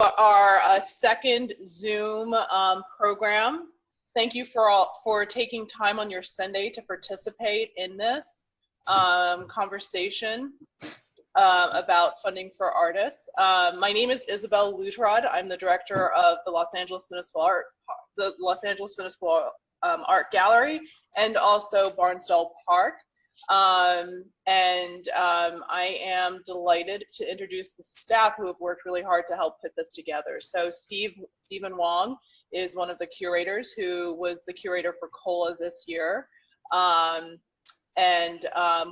our second Zoom program. Thank you for taking time on your Sunday to participate in this conversation about funding for artists. My name is Isabel Lutrod. I'm the director of the Los Angeles Municipal Art Gallery, and also Barnsdall Park. I am delighted to introduce the staff who have worked really hard to help put this together. So Stephen Wong is one of the curators who was the curator for COLA this year, and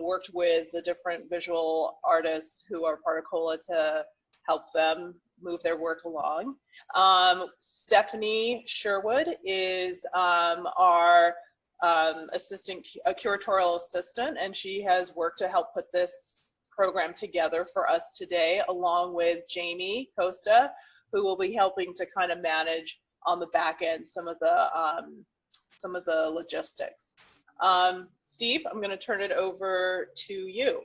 worked with the different visual artists who are part of COLA to help them move their work along. Stephanie Sherwood is our curatorial assistant, and she has worked to help put this program together for us today, along with Jamie Costa, who will be helping to kind of manage on the back end some of the logistics. Steve, I'm going to turn it over to you.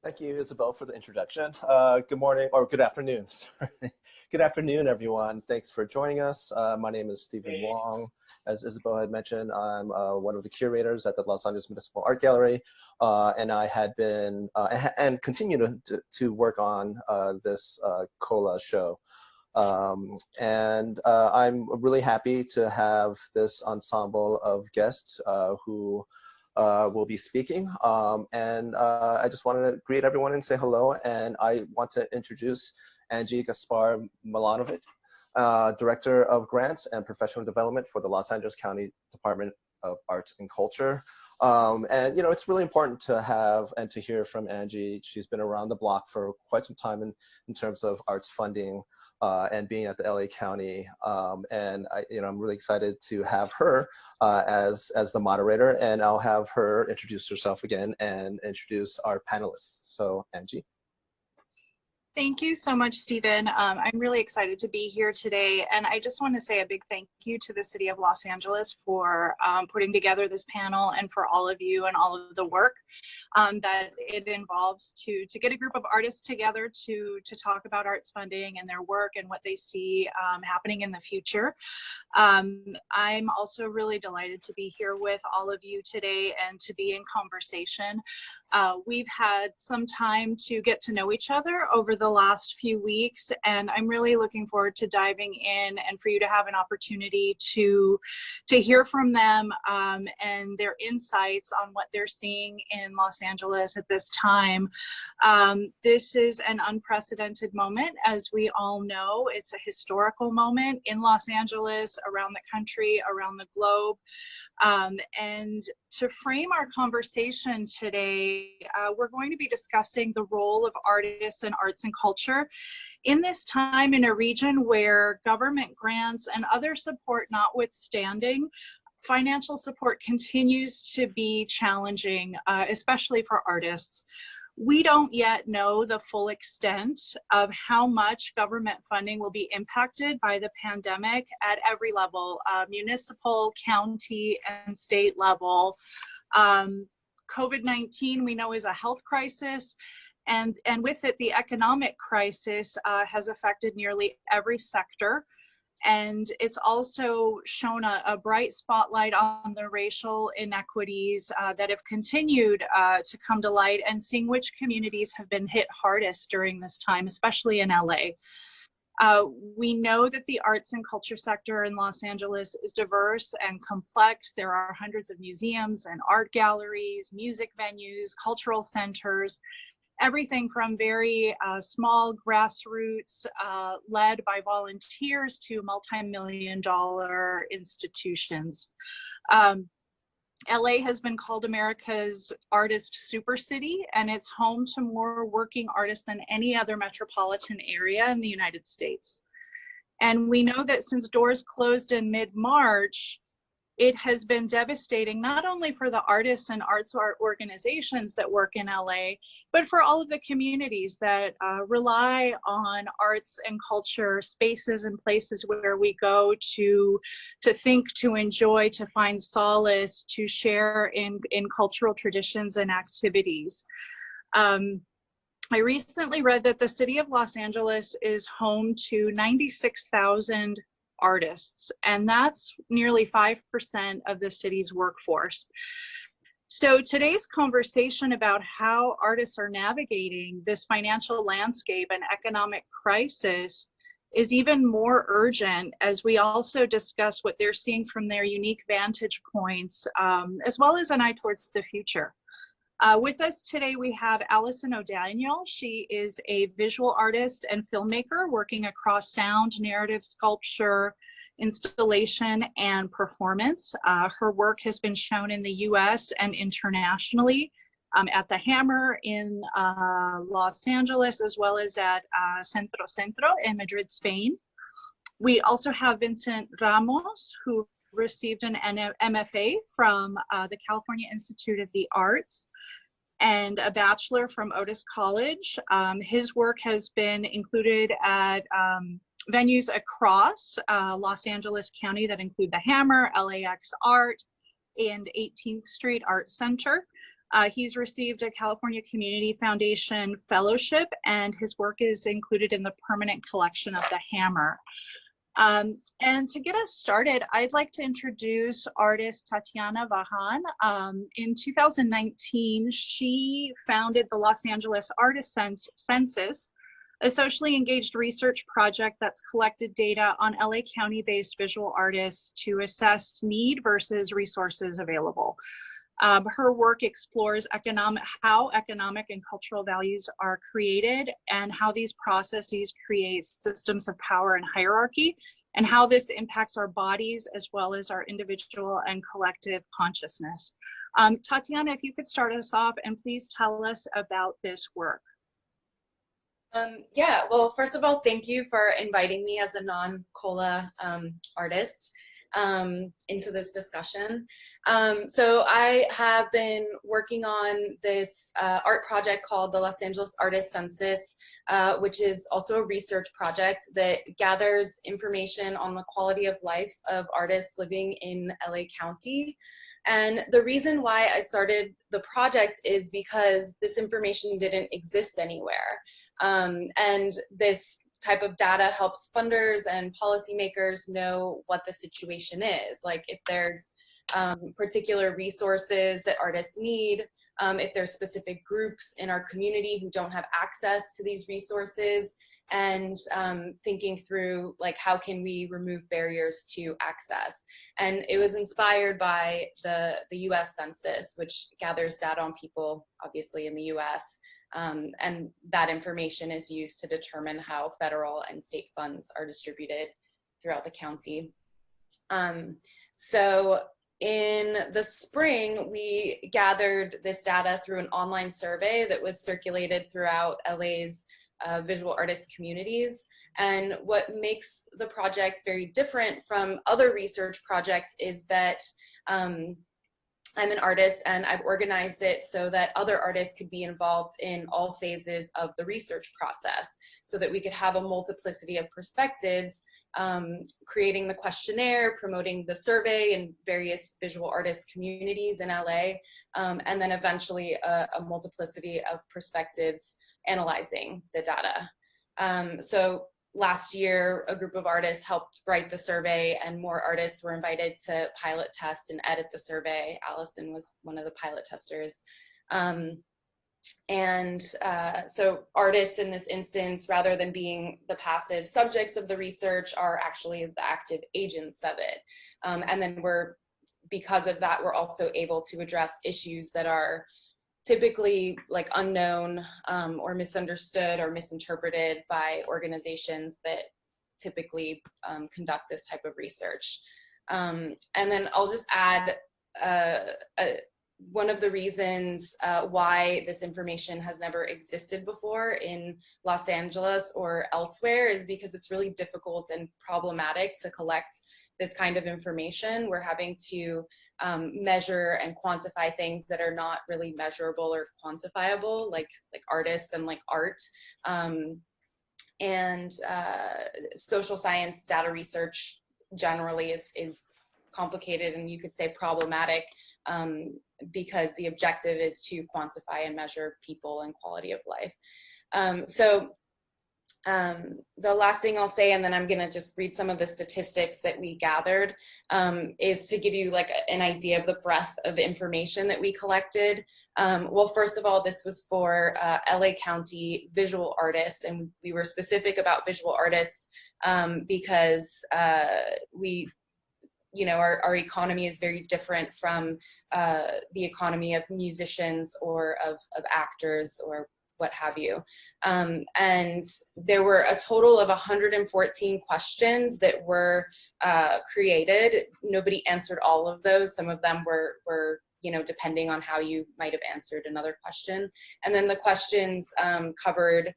Thank you, Isabel, for the introduction. Good morning, or good afternoon, sorry. Good afternoon, everyone. Thanks for joining us. My name is Stephen Wong. As Isabel had mentioned, I'm one of the curators at the Los Angeles Municipal Art Gallery, and I had been, and continue to work on this COLA show. I'm really happy to have this ensemble of guests who will be speaking. I just wanted to greet everyone and say hello. And I want to introduce Anji Gaspar-Milanovic, Director of Grants and Professional Development for the Los Angeles County Department of Arts and Culture. You know, it's really important to have and to hear from Angie. She's been around the block for quite some time in terms of arts funding and being at the LA County. You know, I'm really excited to have her as the moderator, and I'll have her introduce herself again and introduce our panelists. So Angie. Thank you so much, Stephen. I'm really excited to be here today, and I just want to say a big thank you to the City of Los Angeles for putting together this panel, and for all of you and all of the work that it involves to get a group of artists together to talk about arts funding and their work and what they see happening in the future. I'm also really delighted to be here with all of you today and to be in conversation. We've had some time to get to know each other over the last few weeks, and I'm really looking forward to diving in and for you to have an opportunity to hear from them and their insights on what they're seeing in Los Angeles at this time. This is an unprecedented moment, as we all know. It's a historical moment in Los Angeles, around the country, around the globe. And to frame our conversation today, we're going to be discussing the role of artists and arts and culture in this time in a region where government grants and other support notwithstanding, financial support continues to be challenging, especially for artists. We don't yet know the full extent of how much government funding will be impacted by the pandemic at every level, municipal, county, and state level. COVID-19, we know, is a health crisis, and with it, the economic crisis has affected nearly every sector. And it's also shown a bright spotlight on the racial inequities that have continued to come to light, and seeing which communities have been hit hardest during this time, especially in LA. We know that the arts and culture sector in Los Angeles is diverse and complex. There are hundreds of museums and art galleries, music venues, cultural centers, everything from very small grassroots led by volunteers to multi-million-dollar institutions. LA has been called America's artist super city, and it's home to more working artists than any other metropolitan area in the United States. And we know that since doors closed in mid-March, it has been devastating, not only for the artists and arts organizations that work in LA, but for all of the communities that rely on arts and culture spaces and places where we go to think, to enjoy, to find solace, to share in cultural traditions and activities. I recently read that the city of Los Angeles is home to 96,000 artists, and that's nearly 5% of the city's workforce. So today's conversation about how artists are navigating this financial landscape and economic crisis is even more urgent as we also discuss what they're seeing from their unique vantage points, as well as an eye towards the future. With us today, we have Alison O'Daniel. She is a visual artist and filmmaker working across sound, narrative, sculpture, installation, and performance. Her work has been shown in the US and internationally at the Hammer in Los Angeles, as well as at Centro in Madrid, Spain. We also have Vincent Ramos, who received an MFA from the California Institute of the Arts and a bachelor from Otis College. His work has been included at venues across Los Angeles County that include the Hammer, LAX Art, and 18th Street Art Center. He's received a California Community Foundation fellowship, and his work is included in the permanent collection of the Hammer. And to get us started, I'd like to introduce artist Tatiana Vahan. In 2019, she founded the Los Angeles Artist Census, a socially engaged research project that's collected data on LA County-based visual artists to assess need versus resources available. Her work explores how economic and cultural values are created and how these processes create systems of power and hierarchy, and how this impacts our bodies as well as our individual and collective consciousness. Tatiana, if you could start us off and please tell us about this work. Yeah, well, first of all, thank you for inviting me as a non-COLA artist into this discussion. So I have been working on this art project called the Los Angeles Artist Census, which is also a research project that gathers information on the quality of life of artists living in LA County. And the reason why I started the project is because this information didn't exist anywhere. And this type of data helps funders and policymakers know what the situation is. Like if there's particular resources that artists need, if there's specific groups in our community who don't have access to these resources, and thinking through like how can we remove barriers to access. And it was inspired by the US Census, which gathers data on people obviously in the US. And that information is used to determine how federal and state funds are distributed throughout the county. So in the spring, we gathered this data through an online survey that was circulated throughout LA's visual artist communities. And what makes the project very different from other research projects is that I'm an artist, and I've organized it so that other artists could be involved in all phases of the research process, so that we could have a multiplicity of perspectives, creating the questionnaire, promoting the survey in various visual artist communities in LA, and then eventually a multiplicity of perspectives analyzing the data. So last year, a group of artists helped write the survey, and more artists were invited to pilot test and edit the survey. Alison was one of the pilot testers. So artists in this instance, rather than being the passive subjects of the research, are actually the active agents of it. And then because of that, we're also able to address issues that are typically like unknown or misunderstood or misinterpreted by organizations that typically conduct this type of research. And then I'll just add one of the reasons why this information has never existed before in Los Angeles or elsewhere is because it's really difficult and problematic to collect this kind of information. We're having to measure and quantify things that are not really measurable or quantifiable, like artists and like art. Social science data research generally is complicated, and you could say problematic, because the objective is to quantify and measure people and quality of life. The last thing I'll say, and then I'm going to just read some of the statistics that we gathered, is to give you like an idea of the breadth of information that we collected. Well, first of all, this was for LA County visual artists, and we were specific about visual artists because our economy is very different from the economy of musicians or of actors or what have you. And there were a total of 114 questions that were created. Nobody answered all of those. Some of them were depending on how you might have answered another question. And then the questions covered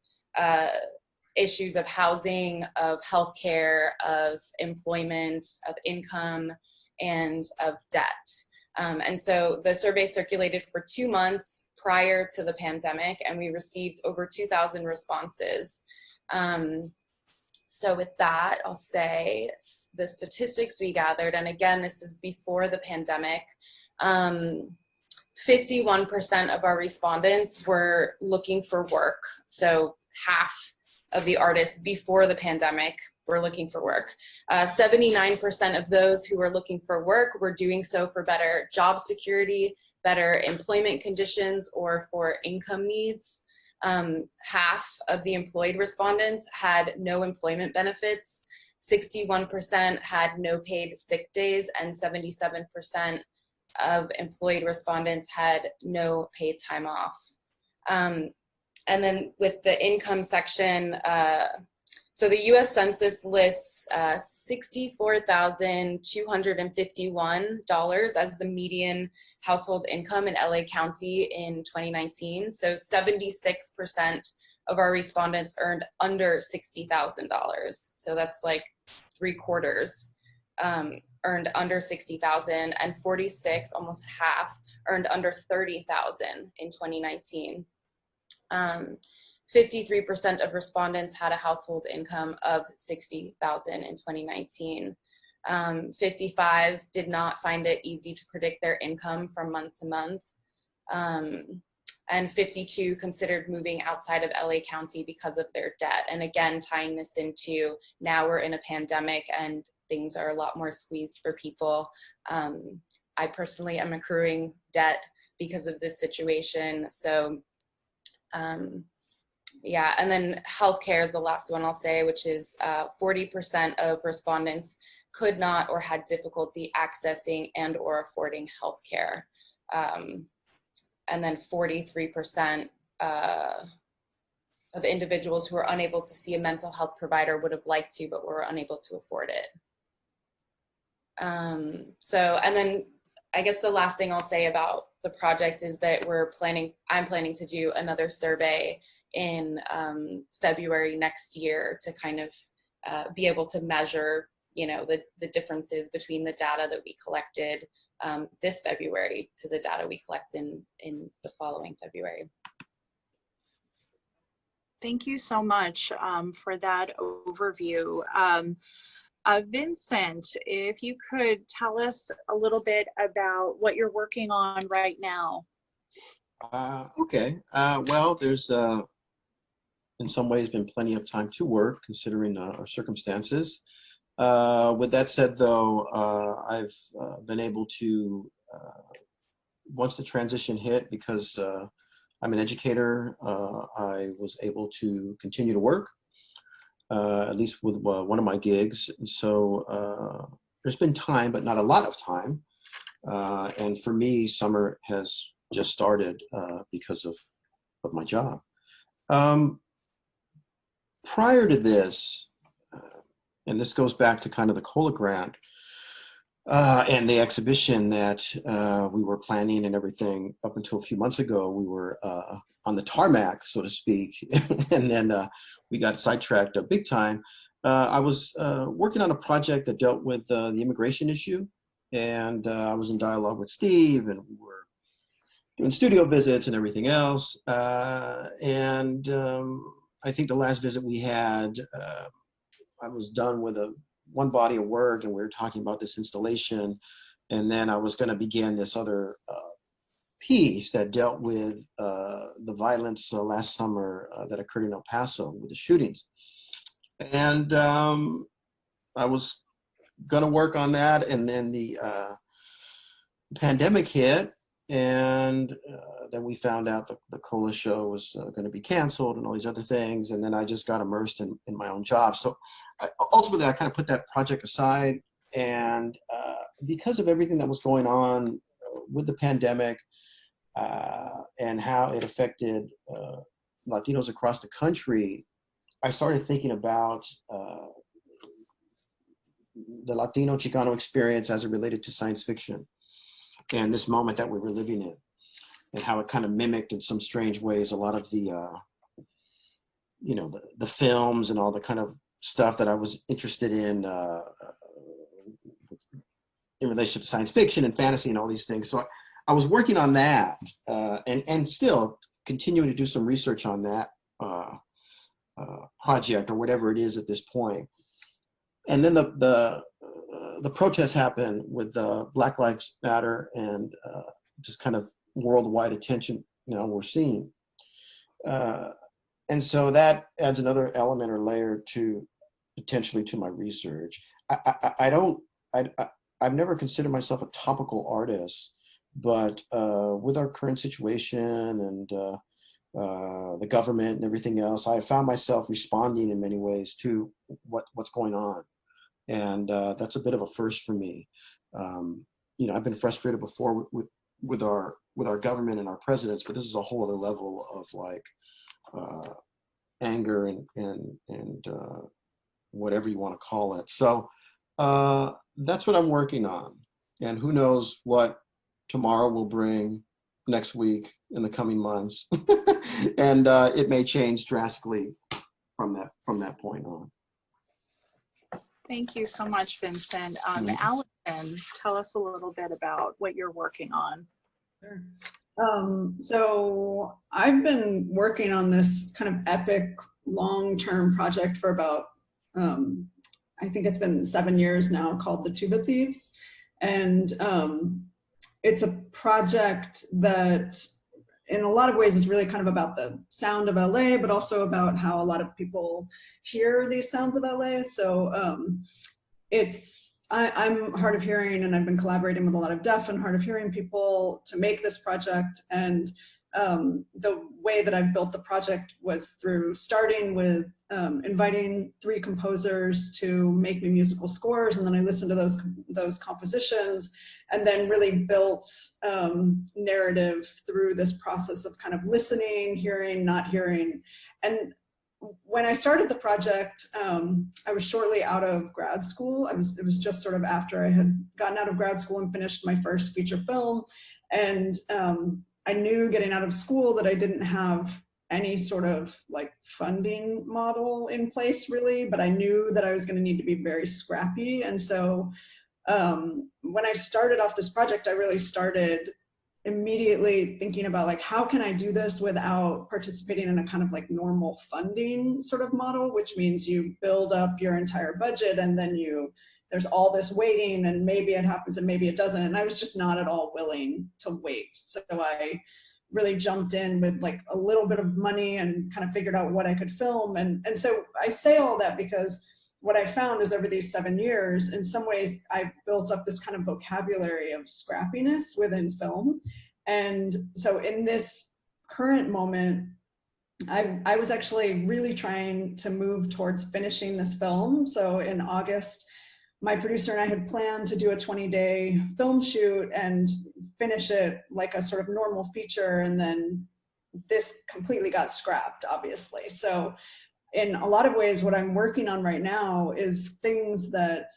issues of housing, of healthcare, of employment, of income, and of debt. And so the survey circulated for 2 months prior to the pandemic, and we received over 2,000 responses. So with that, I'll say the statistics we gathered, and again, this is before the pandemic, 51% of our respondents were looking for work. So half of the artists before the pandemic were looking for work. 79% of those who were looking for work were doing so for better job security, better employment conditions, or for income needs. Half of the employed respondents had no employment benefits, 61% had no paid sick days, and 77% of employed respondents had no paid time off. And then with the income section, so the US Census lists $64,251 as the median household income in LA County in 2019. So 76% of our respondents earned under $60,000. So that's like 3/4 earned under $60,000, and 46, almost half, earned under $30,000 in 2019. 53% of respondents had a household income of $60,000 in 2019. 55 did not find it easy to predict their income from month to month. And 52 considered moving outside of LA County because of their debt. And again, tying this into now we're in a pandemic and things are a lot more squeezed for people. I personally am accruing debt because of this situation. So yeah, and then healthcare is the last one I'll say, which is 40% of respondents could not or had difficulty accessing and or affording healthcare. And then 43% of individuals who were unable to see a mental health provider would have liked to, but were unable to afford it. And then I guess the last thing I'll say about the project is that I'm planning to do another survey in February next year to kind of be able to measure, the differences between the data that we collected this February to the data we collect in the following February. Thank you so much for that overview. Vincent, if you could tell us a little bit about what you're working on right now. Okay. Well, there's in some ways been plenty of time to work considering our circumstances. With that said, though, I've been able to, once the transition hit, because I'm an educator, I was able to continue to work, at least with one of my gigs. So there's been time, but not a lot of time. And for me, summer has just started because of my job. Prior to this, and this goes back to kind of the COLA grant and the exhibition that we were planning and everything up until a few months ago, we were on the tarmac, so to speak, and then we got sidetracked big time. I was working on a project that dealt with the immigration issue, and I was in dialogue with Steve, and we were doing studio visits and everything else. I think the last visit we had, I was done with one body of work, and we were talking about this installation, and then I was going to begin this other piece that dealt with the violence last summer that occurred in El Paso with the shootings. And I was going to work on that, and then the pandemic hit, and then we found out the COLA show was going to be canceled and all these other things, and then I just got immersed in my own job. So ultimately, I kind of put that project aside, and because of everything that was going on with the pandemic and how it affected Latinos across the country, I started thinking about the Latino Chicano experience as it related to science fiction and this moment that we were living in, and how it kind of mimicked in some strange ways a lot of the, you know, the films and all the kind of stuff that I was interested in relationship to science fiction and fantasy and all these things. So I was working on that and still continuing to do some research on that project or whatever it is at this point. And then the protests happened with Black Lives Matter and just kind of worldwide attention now we're seeing. And so that adds another element or layer to potentially to my research. I've never considered myself a topical artist, but with our current situation and the government and everything else, I have found myself responding in many ways to what's going on. And that's a bit of a first for me. You know, I've been frustrated before with our government and our presidents, but this is a whole other level of like anger and whatever you want to call it. So that's what I'm working on. And who knows what tomorrow will bring, next week, in the coming months. And it may change drastically from that point on. Thank you so much, Vincent. Alison, tell us a little bit about what you're working on. Sure. So I've been working on this kind of epic long-term project for about, I think it's been 7 years now, called The Tuba Thieves. And it's a project that in a lot of ways is really kind of about the sound of LA, but also about how a lot of people hear these sounds of LA. So I'm hard of hearing, and I've been collaborating with a lot of deaf and hard of hearing people to make this project. And the way that I've built the project was through starting with inviting 3 composers to make me musical scores, and then I listened to those compositions, and then really built narrative through this process of kind of listening, hearing, not hearing. And when I started the project, I was shortly out of grad school. It was just sort of after I had gotten out of grad school and finished my first feature film, and I knew getting out of school that I didn't have any sort of like funding model in place really, but I knew that I was going to need to be very scrappy. And so when I started off this project, I really started immediately thinking about like, how can I do this without participating in a kind of like normal funding sort of model, which means you build up your entire budget and then there's all this waiting, and maybe it happens and maybe it doesn't. And I was just not at all willing to wait. So I really jumped in with like a little bit of money and kind of figured out what I could film. And so I say all that because what I found is over these 7 years, in some ways, I built up this kind of vocabulary of scrappiness within film. And so in this current moment, I was actually really trying to move towards finishing this film. So in August, my producer and I had planned to do a 20-day film shoot and finish it like a sort of normal feature. And then this completely got scrapped, obviously. So in a lot of ways, what I'm working on right now is things that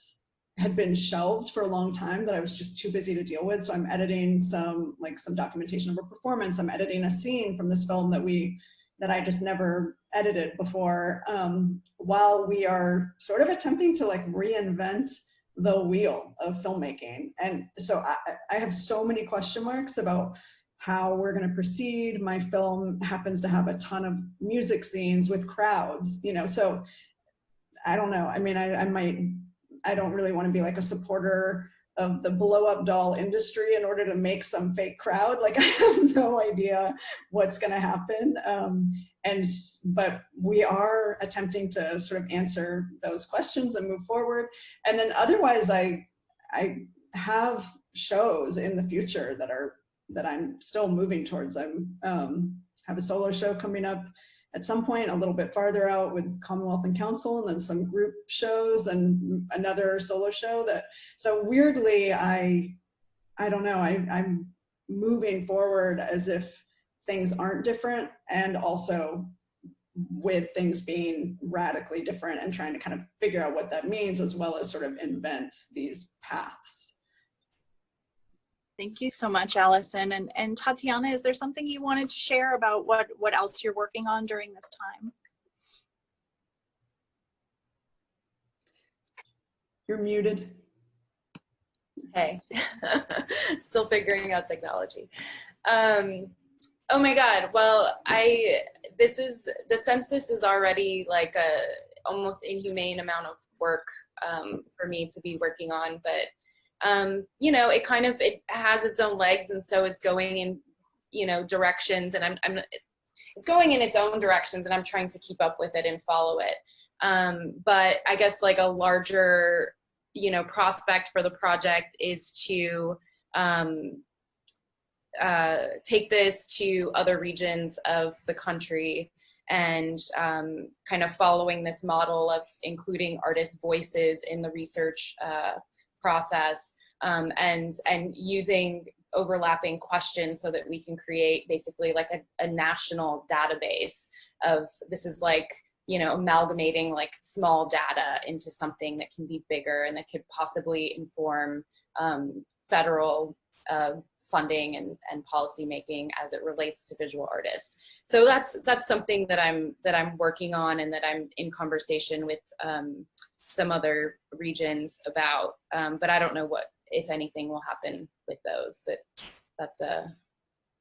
had been shelved for a long time that I was just too busy to deal with. So I'm editing some documentation of a performance. I'm editing a scene from this film that I just never edited before, while we are sort of attempting to like reinvent the wheel of filmmaking. And so I have so many question marks about how we're going to proceed. My film happens to have a ton of music scenes with crowds, so I don't know. I mean, I don't really want to be like a supporter of the blow up doll industry in order to make some fake crowd. Like I have no idea what's going to happen. But we are attempting to sort of answer those questions and move forward. And then otherwise I have shows in the future that I'm still moving towards. I'm have a solo show coming up at some point a little bit farther out with Commonwealth and Council, and then some group shows and another solo show so weirdly, I don't know, I'm moving forward as if things aren't different, and also with things being radically different and trying to kind of figure out what that means, as well as sort of invent these paths. Thank you so much, Alison. And Tatiana, is there something you wanted to share about what else you're working on during this time? You're muted. Hey, still figuring out technology. Oh my God. Well, the census is already like a almost inhumane amount of work for me to be working on, but you know, it has its own legs, and so it's going in, you know, directions, and it's going in its own directions, and I'm trying to keep up with it and follow it. But I guess like a larger, you know, prospect for the project is to take this to other regions of the country, and kind of following this model of including artist voices in the research process, and using overlapping questions so that we can create basically like a national database of, this is like, you know, amalgamating like small data into something that can be bigger and that could possibly inform federal funding and policy making as it relates to visual artists. So that's something that I'm working on, and that I'm in conversation with some other regions about, but I don't know what, if anything, will happen with those, but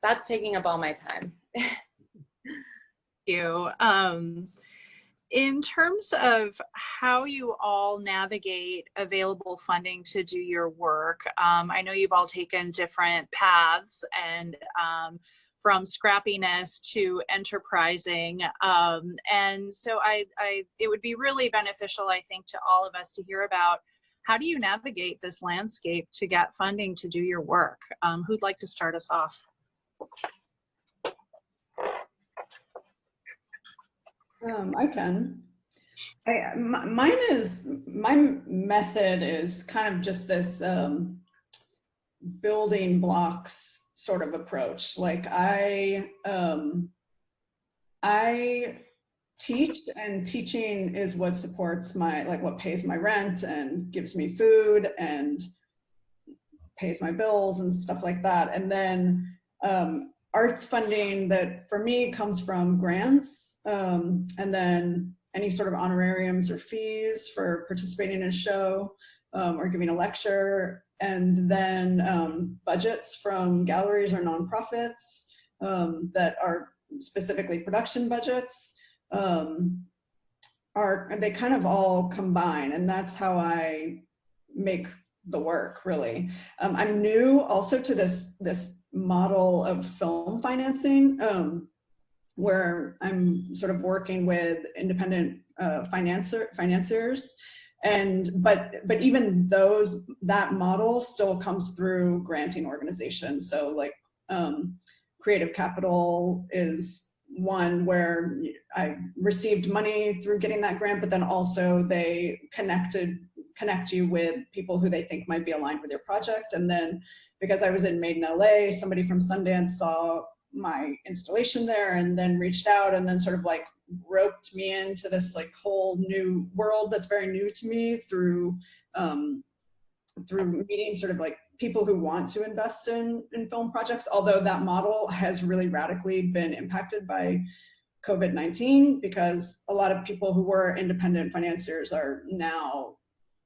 that's taking up all my time. Thank you. In terms of how you all navigate available funding to do your work, I know you've all taken different paths, and from scrappiness to enterprising. And so it would be really beneficial, I think, to all of us to hear about, how do you navigate this landscape to get funding to do your work? Who'd like to start us off? I can. My method is kind of just this building blocks sort of approach. Like I teach, and teaching is what supports what pays my rent and gives me food and pays my bills and stuff like that. And then arts funding that for me comes from grants, and then any sort of honorariums or fees for participating in a show or giving a lecture, and then budgets from galleries or nonprofits that are specifically production budgets. They kind of all combine, and that's how I make the work, really. I'm new also to this model of film financing, where I'm sort of working with independent financiers, but even that model still comes through granting organizations. So like Creative Capital is one where I received money through getting that grant, but then also they connect you with people who they think might be aligned with your project. And then because I was in Made in LA, somebody from Sundance saw my installation there and then reached out and then sort of like roped me into this like whole new world that's very new to me through meeting sort of like people who want to invest in film projects, although that model has really radically been impacted by COVID-19, because a lot of people who were independent financiers are now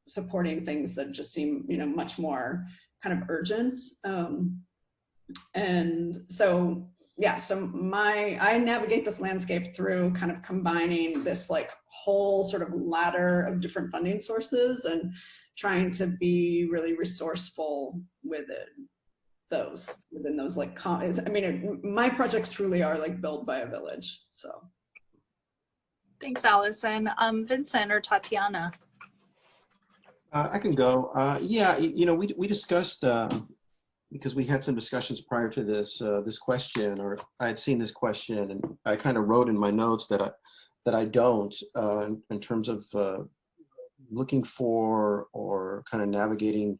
supporting things that just seem, much more kind of urgent. And so yeah, so I navigate this landscape through kind of combining this like whole sort of ladder of different funding sources and trying to be really resourceful within those like, I mean, my projects truly are like built by a village, so. Thanks, Allison. Vincent or Tatiana? I can go. Yeah, we discussed, because we had some discussions prior to this question, or I had seen this question, and I kind of wrote in my notes that I don't, in terms of looking for or kind of navigating,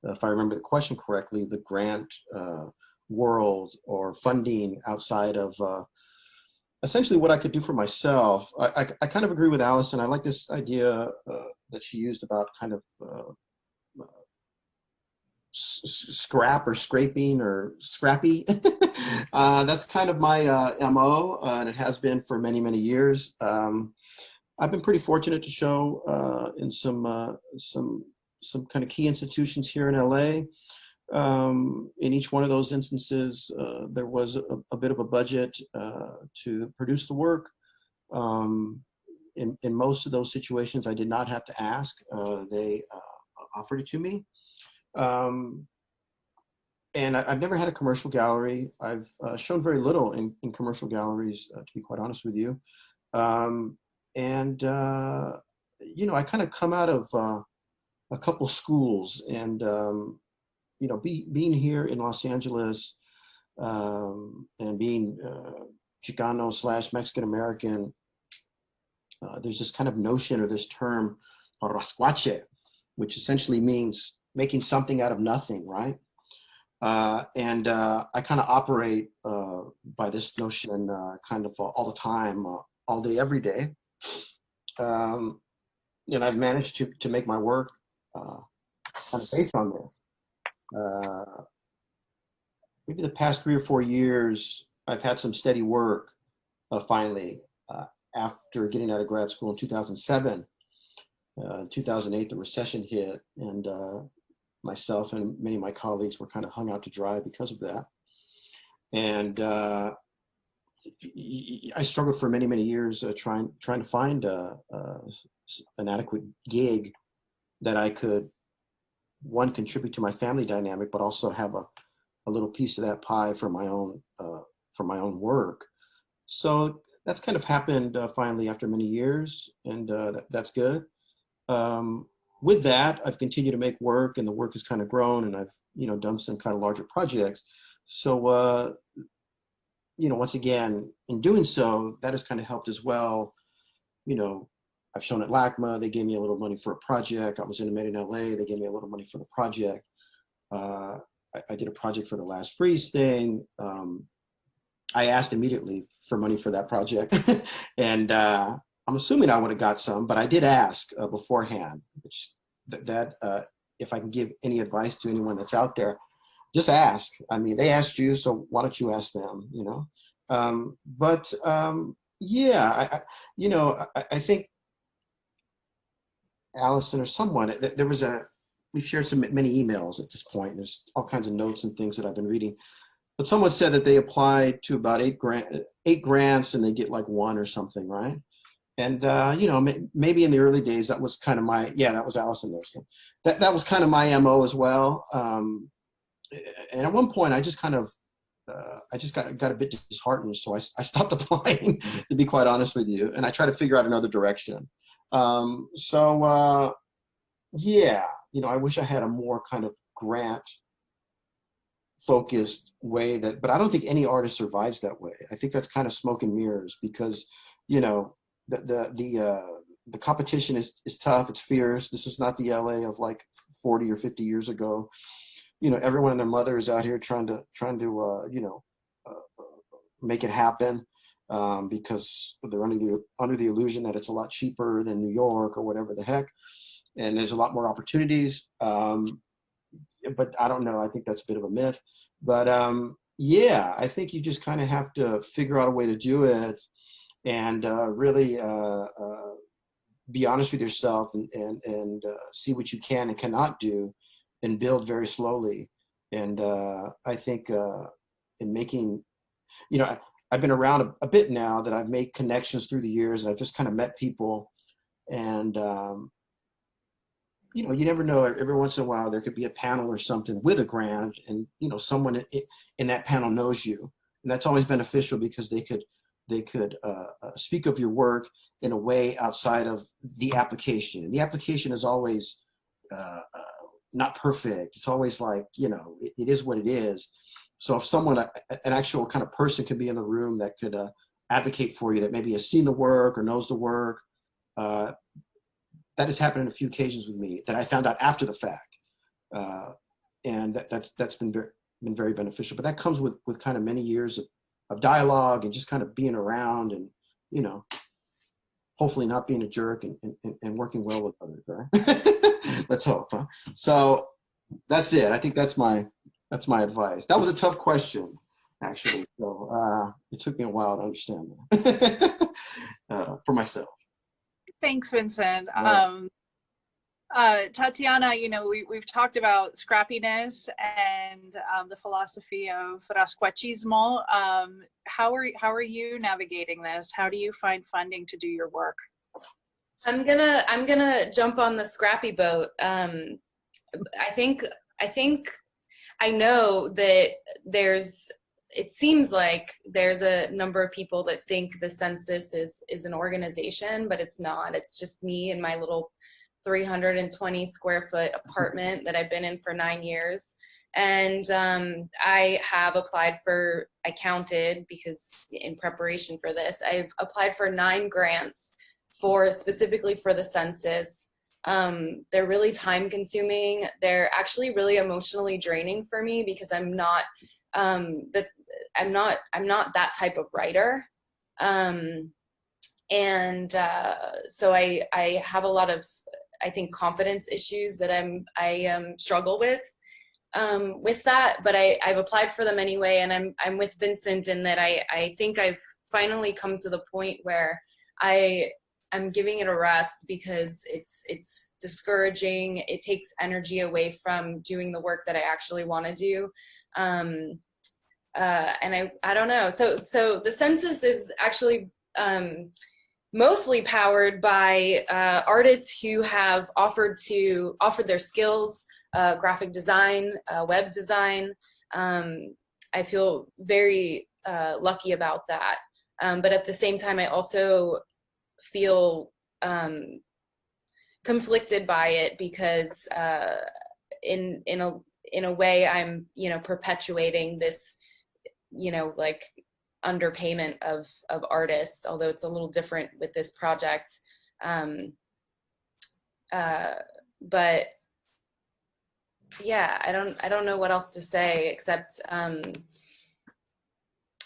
if I remember the question correctly, the grant world or funding outside of essentially what I could do for myself. I kind of agree with Alison. I like this idea that she used about kind of scrap or scraping or scrappy. That's kind of my MO, and it has been for many, many years. I've been pretty fortunate to show in some kind of key institutions here in LA. In each one of those instances, there was a bit of a budget to produce the work. In most of those situations, I did not have to ask. They offered it to me. And I've never had a commercial gallery. I've shown very little in commercial galleries, to be quite honest with you. I kind of come out of a couple schools, and being here in Los Angeles, and being Chicano / Mexican American, there's this kind of notion or this term, rascuache, which essentially means making something out of nothing, right? I kind of operate by this notion kind of all the time, all day, every day. And I've managed to make my work kind of based on this. Maybe the past 3 or 4 years, I've had some steady work finally, after getting out of grad school in 2007. In 2008, the recession hit, and myself and many of my colleagues were kind of hung out to dry because of that. And I struggled for many, many years trying to find an adequate gig that I could, one, contribute to my family dynamic, but also have a little piece of that pie for my own work. So that's kind of happened finally after many years, and that's good. With that, I've continued to make work, and the work has kind of grown, and I've done some kind of larger projects. So once again, in doing so, that has kind of helped as well. I've shown at LACMA, they gave me a little money for a project. I was in LA, they gave me a little money for the project. I did a project for the Last Freeze thing. I asked immediately for money for that project. And I'm assuming I would have got some, but I did ask beforehand, which if I can give any advice to anyone that's out there, just ask. I mean, they asked you, so why don't you ask them, yeah, I think Alison or someone, we've shared many emails at this point. There's all kinds of notes and things that I've been reading. But someone said that they applied to about 8 grants and they get like 1 or something, right? And, maybe in the early days, that was kind of that was Alison there. So that was kind of my MO as well. And at one point, I just kind of, got a bit disheartened. So I stopped applying, to be quite honest with you. And I tried to figure out another direction. I wish I had a more kind of grant focused way but I don't think any artist survives that way. I think that's kind of smoke and mirrors, because, the competition is tough. It's fierce. This is not the LA of like 40 or 50 years ago. Everyone and their mother is out here trying to make it happen, because they're under the illusion that it's a lot cheaper than New York or whatever the heck, and there's a lot more opportunities. But I don't know. I think that's a bit of a myth. But I think you just kind of have to figure out a way to do it, and really be honest with yourself, and see what you can and cannot do, and build very slowly. And I think in making, you know, I've been around a bit now, that I've made connections through the years, and I've just kind of met people, and you know, you never know. Every once in a while, there could be a panel or something with a grant, and you know, someone in that panel knows you, and that's always beneficial, because they could speak of your work in a way outside of the application. And the application is always not perfect. It's always like, you know, it is what it is. So if someone, an actual kind of person, could be in the room that could advocate for you, that maybe has seen the work or knows the work, that has happened on a few occasions with me, that I found out after the fact, and that's been very beneficial. But that comes with kind of many years of dialogue, and just kind of being around, and you know, hopefully not being a jerk, and working well with others. Right? Let's hope. Huh? So that's it. I think that's my advice. That was a tough question, actually. So it took me a while to understand that for myself. Thanks, Vincent. Right. Tatiana, you know, we've talked about scrappiness and the philosophy of rascuachismo. How are you navigating this? How do you find funding to do your work? I'm gonna jump on the scrappy boat. I think I know that it seems like there's a number of people that think the census is an organization, but it's not. It's just me and my little 320 square foot apartment that I've been in for 9 years. And I counted, because in preparation for this, I've applied for 9 grants specifically for the census. They're really time consuming. They're actually really emotionally draining for me, because I'm not that type of writer. So I have a lot of, I think, confidence issues that I struggle with that, but I've applied for them anyway, and I'm with Vincent in that I think I've finally come to the point where I'm giving it a rest, because it's discouraging. It takes energy away from doing the work that I actually want to do. And I don't know. So the census is actually mostly powered by artists who have offered their skills, graphic design, web design. I feel very lucky about that. But at the same time, I also feel conflicted by it, because in a way I'm, you know, perpetuating this, you know, like underpayment of artists, although it's a little different with this project. But yeah, I don't know what else to say, except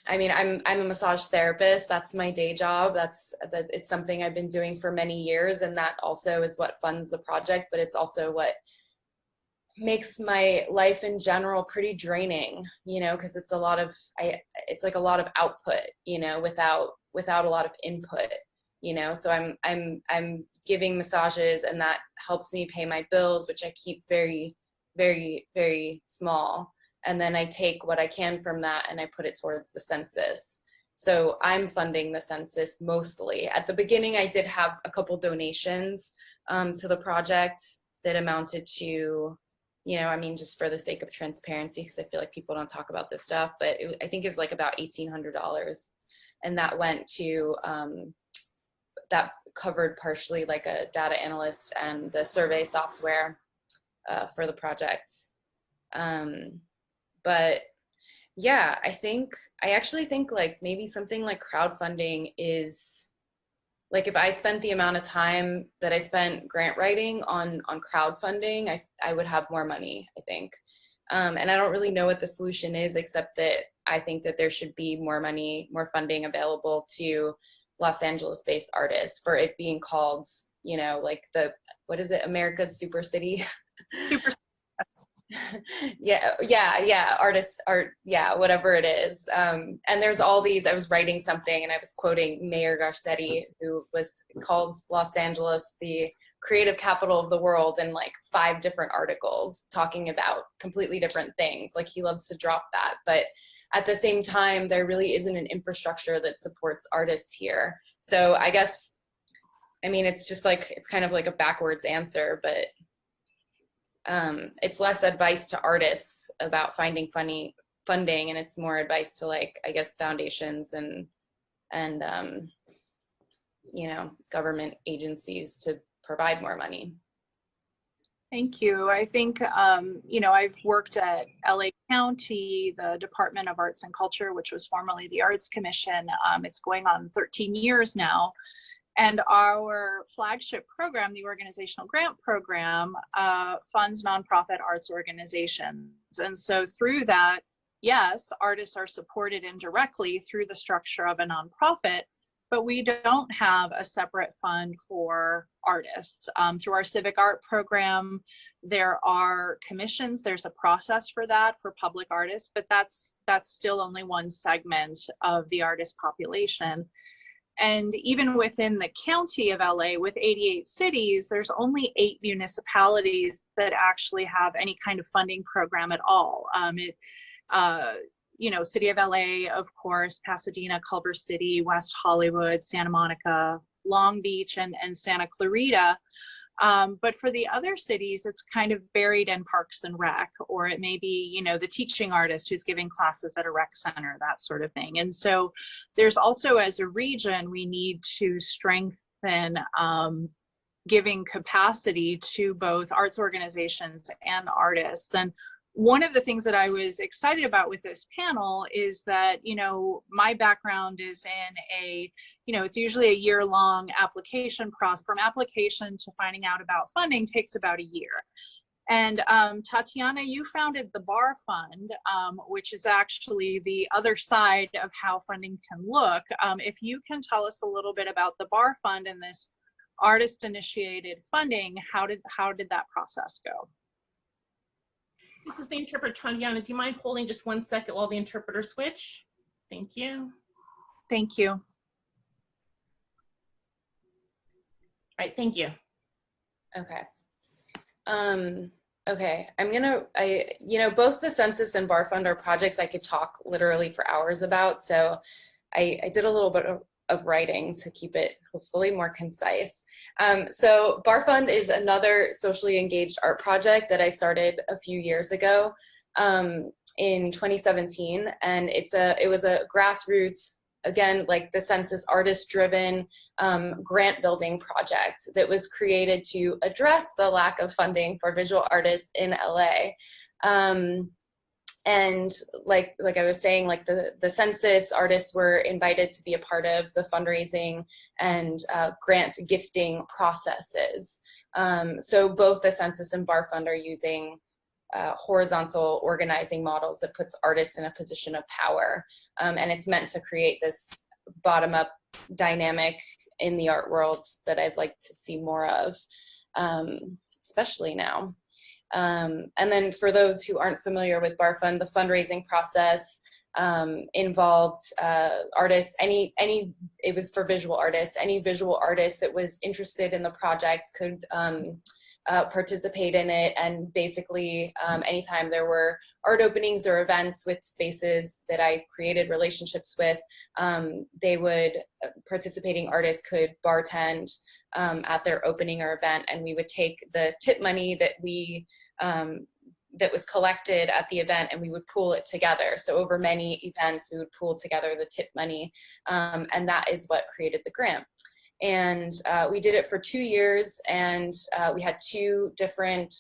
I mean, I'm a massage therapist. That's my day job. It's something I've been doing for many years, and that also is what funds the project, but it's also what makes my life in general pretty draining, you know, because it's like a lot of output, you know, without a lot of input, you know. So I'm giving massages, and that helps me pay my bills, which I keep very, very, very small. And then I take what I can from that and I put it towards the census. So I'm funding the census mostly. At the beginning, I did have a couple donations to the project that amounted to, you know, I mean, just for the sake of transparency, because I feel like people don't talk about this stuff, but I think it was like about $1,800. And that went to, that covered partially like a data analyst and the survey software for the project. But yeah, I actually think like maybe something like crowdfunding is, like, if I spent the amount of time that I spent grant writing on crowdfunding, I would have more money, I think. And I don't really know what the solution is, except that I think that there should be more money, more funding available to Los Angeles-based artists, for it being called, you know, like what is it, America's Super City? Super. yeah, artists, art, yeah, whatever it is. And there's all these, I was writing something and I was quoting Mayor Garcetti, who calls Los Angeles the creative capital of the world, in like 5 different articles talking about completely different things. Like, he loves to drop that. But at the same time, there really isn't an infrastructure that supports artists here. So I guess, I mean, it's just like, it's kind of like a backwards answer, but it's less advice to artists about finding funding, and it's more advice to, like, I guess, foundations and you know, government agencies to provide more money. Thank you. I think, you know, I've worked at LA County, the Department of Arts and Culture, which was formerly the Arts Commission. It's going on 13 years now. And our flagship program, the Organizational Grant Program, funds nonprofit arts organizations. And so through that, yes, artists are supported indirectly through the structure of a nonprofit, but we don't have a separate fund for artists. Through our civic art program, there are commissions, there's a process for that for public artists, but that's still only one segment of the artist population. And even within the county of LA, with 88 cities, there's only 8 municipalities that actually have any kind of funding program at all. You know, City of LA, of course, Pasadena, Culver City, West Hollywood, Santa Monica, Long Beach, and Santa Clarita. But for the other cities, it's kind of buried in Parks and Rec, or it may be, you know, the teaching artist who's giving classes at a rec center, that sort of thing. And so there's also, as a region, we need to strengthen giving capacity to both arts organizations and artists. And one of the things that I was excited about with this panel is that, you know, my background is in a, you know, it's usually a year-long application process. From application to finding out about funding takes about a year. And Tatiana, you founded the Bar Fund, which is actually the other side of how funding can look. If you can tell us a little bit about the Bar Fund and this artist-initiated funding, how did that process go? This is the interpreter, Tatiana. Do you mind holding just 1 second while the interpreter switch? Thank you. Thank you. All right, thank you. Okay. Okay, you know, both the census and Bar Fund are projects I could talk literally for hours about. So I did a little bit of writing to keep it hopefully more concise. So Bar Fund is another socially engaged art project that I started a few years ago in 2017. And it was a grassroots, again, like the census, artist-driven grant building project that was created to address the lack of funding for visual artists in LA. And like I was saying, like the census, artists were invited to be a part of the fundraising and grant gifting processes. So both the census and Bar Fund are using horizontal organizing models that puts artists in a position of power. And it's meant to create this bottom-up dynamic in the art world that I'd like to see more of, especially now. And then for those who aren't familiar with Bar Fund, the fundraising process involved artists, it was for visual artists. Any visual artist that was interested in the project could participate in it. And basically, anytime there were art openings or events with spaces that I created relationships with, participating artists could bartend at their opening or event, and we would take the tip money that was collected at the event and we would pool it together. So over many events, we would pool together the tip money, and that is what created the grant. And we did it for 2 years, and we had 2 different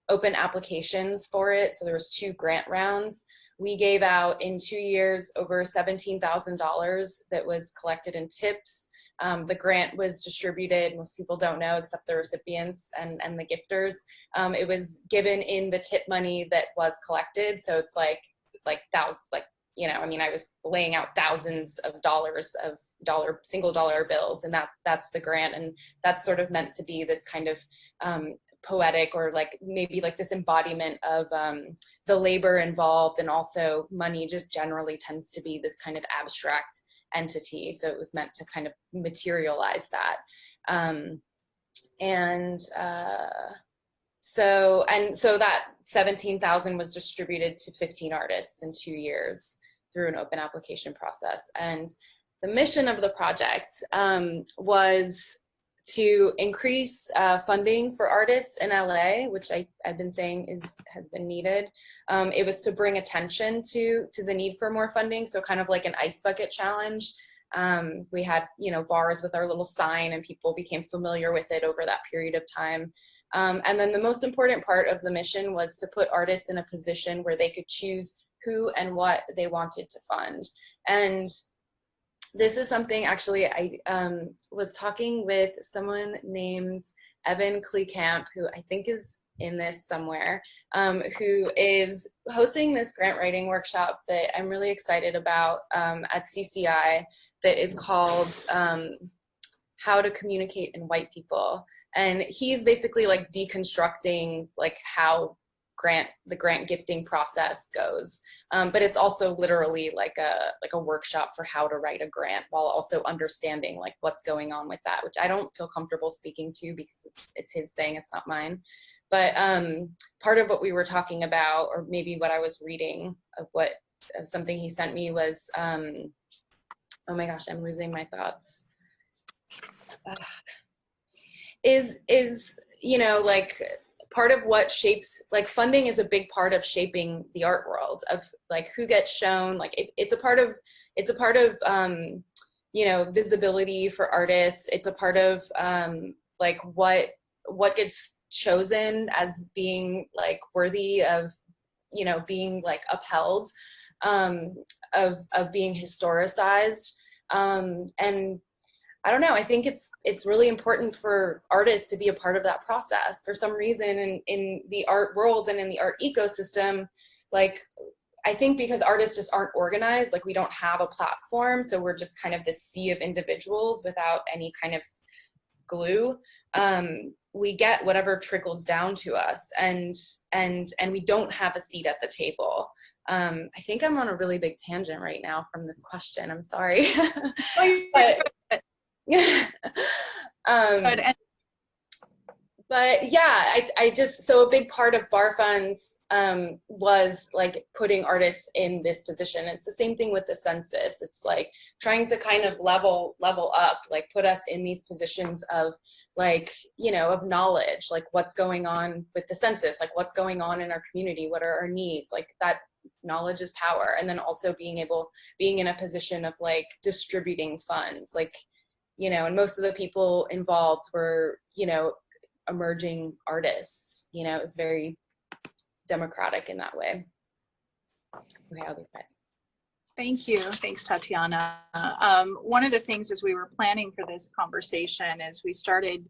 open applications for it. So there was 2 grant rounds. We gave out in 2 years over $17,000 that was collected in tips. The grant was distributed, most people don't know except the recipients and the gifters. It was given in the tip money that was collected. So it's you know, I mean, I was laying out thousands of dollars of single dollar bills, and that's the grant. And that's sort of meant to be this kind of poetic, or like maybe like this embodiment of the labor involved, and also money just generally tends to be this kind of abstract entity. So it was meant to kind of materialize that. So that 17,000 was distributed to 15 artists in 2 years through an open application process. And the mission of the project was to increase funding for artists in LA, which I've been saying has been needed. It was to bring attention to the need for more funding, so kind of like an ice bucket challenge. We had, bars with our little sign, and people became familiar with it over that period of time. And then the most important part of the mission was to put artists in a position where they could choose who and what they wanted to fund. And this is something, actually, I was talking with someone named Evan Kleekamp, who I think is in this somewhere, who is hosting this grant writing workshop that I'm really excited about at CCI, that is called How to Communicate in White People. And he's basically like deconstructing like how the grant gifting process goes, but it's also literally like a workshop for how to write a grant, while also understanding like what's going on with that, which I don't feel comfortable speaking to because it's his thing, it's not mine. But part of what we were talking about, or maybe what I was reading of something he sent me, was oh my gosh, I'm losing my thoughts. Is like part of what shapes, like funding is a big part of shaping the art world, of like who gets shown, like it's a part of visibility for artists. It's a part of like what gets chosen as being like worthy of being like upheld, of being historicized, and I don't know, I think it's really important for artists to be a part of that process. For some reason in the art world and in the art ecosystem, like I think because artists just aren't organized, like we don't have a platform, so we're just kind of this sea of individuals without any kind of glue. We get whatever trickles down to us, and we don't have a seat at the table. I think I'm on a really big tangent right now from this question, I'm sorry. But yeah, I just, so a big part of bar funds was like putting artists in this position. It's the same thing with the census. It's like trying to kind of level up, like put us in these positions of like, of knowledge, like what's going on with the census, like what's going on in our community, what are our needs, like that knowledge is power. And then also being in a position of like distributing funds, like, and most of the people involved were, emerging artists. It was very democratic in that way. Okay, I'll be quiet. Thank you. Thanks, Tatiana. One of the things as we were planning for this conversation is we started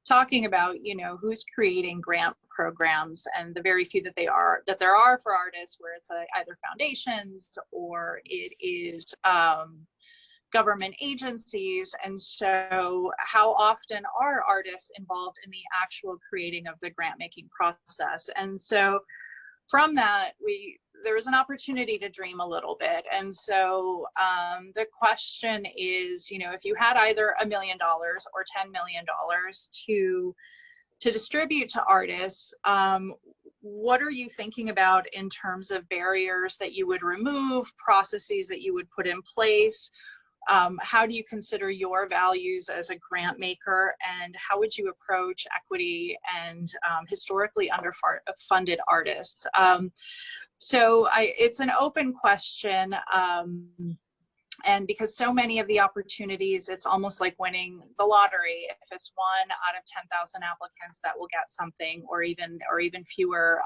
talking about, who's creating grant programs, and the very few that there are for artists, where it's either foundations or it is government agencies. And so how often are artists involved in the actual creating of the grant making process? And so from that, there was an opportunity to dream a little bit. And so the question is, if you had either $1 million or $10 million to distribute to artists, what are you thinking about in terms of barriers that you would remove, processes that you would put in place? How do you consider your values as a grant maker, and how would you approach equity and historically underfunded artists? So it's an open question, and because so many of the opportunities, it's almost like winning the lottery. If it's 1 out of 10,000 applicants that will get something, or even fewer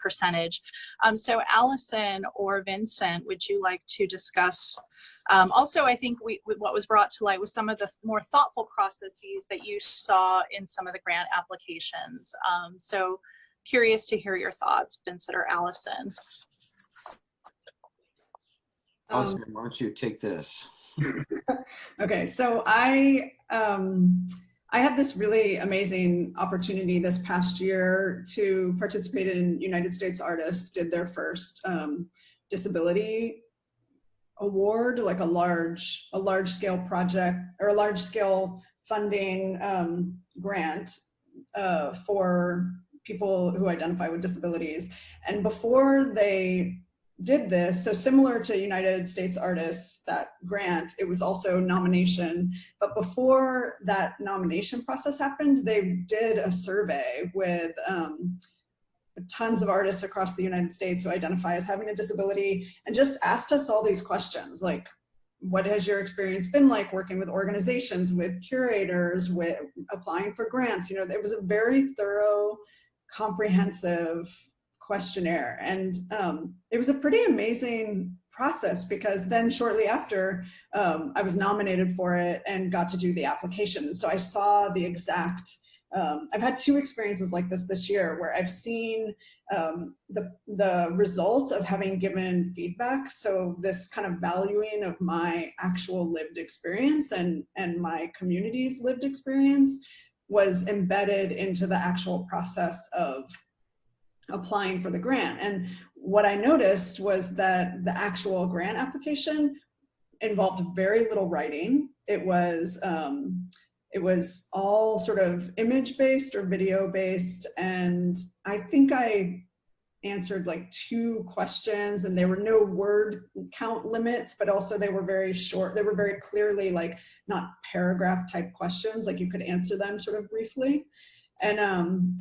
percentage. So Alison or Vincent, would you like to discuss? Also, I think what was brought to light was some of the more thoughtful processes that you saw in some of the grant applications. So curious to hear your thoughts, Vincent or Alison. Alison, why don't you take this? Okay, so I had this really amazing opportunity this past year to participate in United States Artists did their first disability award, like a large scale project, or a large scale funding grant for people who identify with disabilities. And before they did this, so similar to United States Artists, that grant, it was also nomination. But before that nomination process happened, they did a survey with tons of artists across the United States who identify as having a disability, and just asked us all these questions like, what has your experience been like working with organizations, with curators, with applying for grants? You know, it was a very thorough, comprehensive questionnaire. And it was a pretty amazing process, because then shortly after, I was nominated for it and got to do the application. So I saw the exact, I've had 2 experiences like this year where I've seen the result of having given feedback. So this kind of valuing of my actual lived experience and my community's lived experience was embedded into the actual process of applying for the grant. And what I noticed was that the actual grant application involved very little writing. It was all sort of image-based or video-based, and I think I answered like 2 questions, and there were no word count limits, but also they were very short. They were very clearly like not paragraph type questions, like you could answer them sort of briefly. And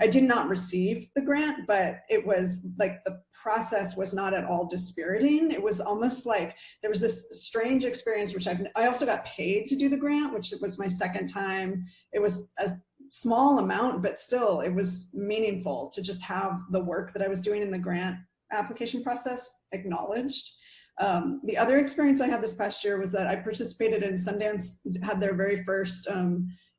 I did not receive the grant, but it was like the process was not at all dispiriting. It was almost like there was this strange experience, which I also got paid to do the grant, which was my second time. It was a small amount, but still it was meaningful to just have the work that I was doing in the grant application process acknowledged. The other experience I had this past year was that I participated in Sundance, had their very first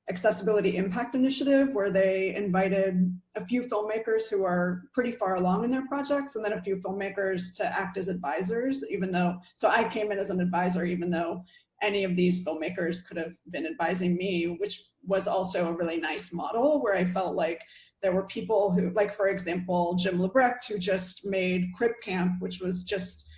accessibility impact initiative, where they invited a few filmmakers who are pretty far along in their projects, and then a few filmmakers to act as advisors, so I came in as an advisor, even though any of these filmmakers could have been advising me, which was also a really nice model, where I felt like there were people who, like for example, Jim Lebrecht, who just made Crip Camp, which was just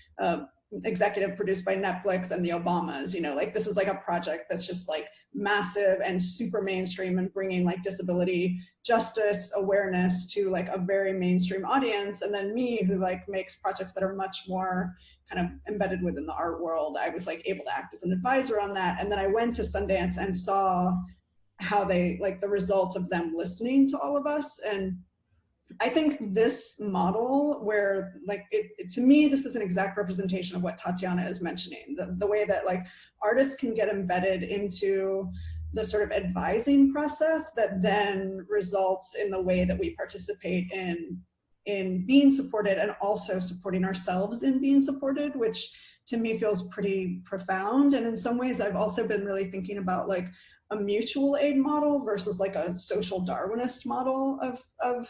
executive produced by Netflix and the Obamas. You know, like this is like a project that's just like massive and super mainstream, and bringing like disability justice awareness to like a very mainstream audience. And then me, who like makes projects that are much more kind of embedded within the art world, I was like able to act as an advisor on that. And then I went to Sundance and saw how they, like the results of them listening to all of us. And I think this model, where like to me, this is an exact representation of what Tatiana is mentioning, the way that like artists can get embedded into the sort of advising process that then results in the way that we participate in being supported, and also supporting ourselves in being supported, which to me feels pretty profound. And in some ways, I've also been really thinking about like a mutual aid model versus like a social Darwinist model of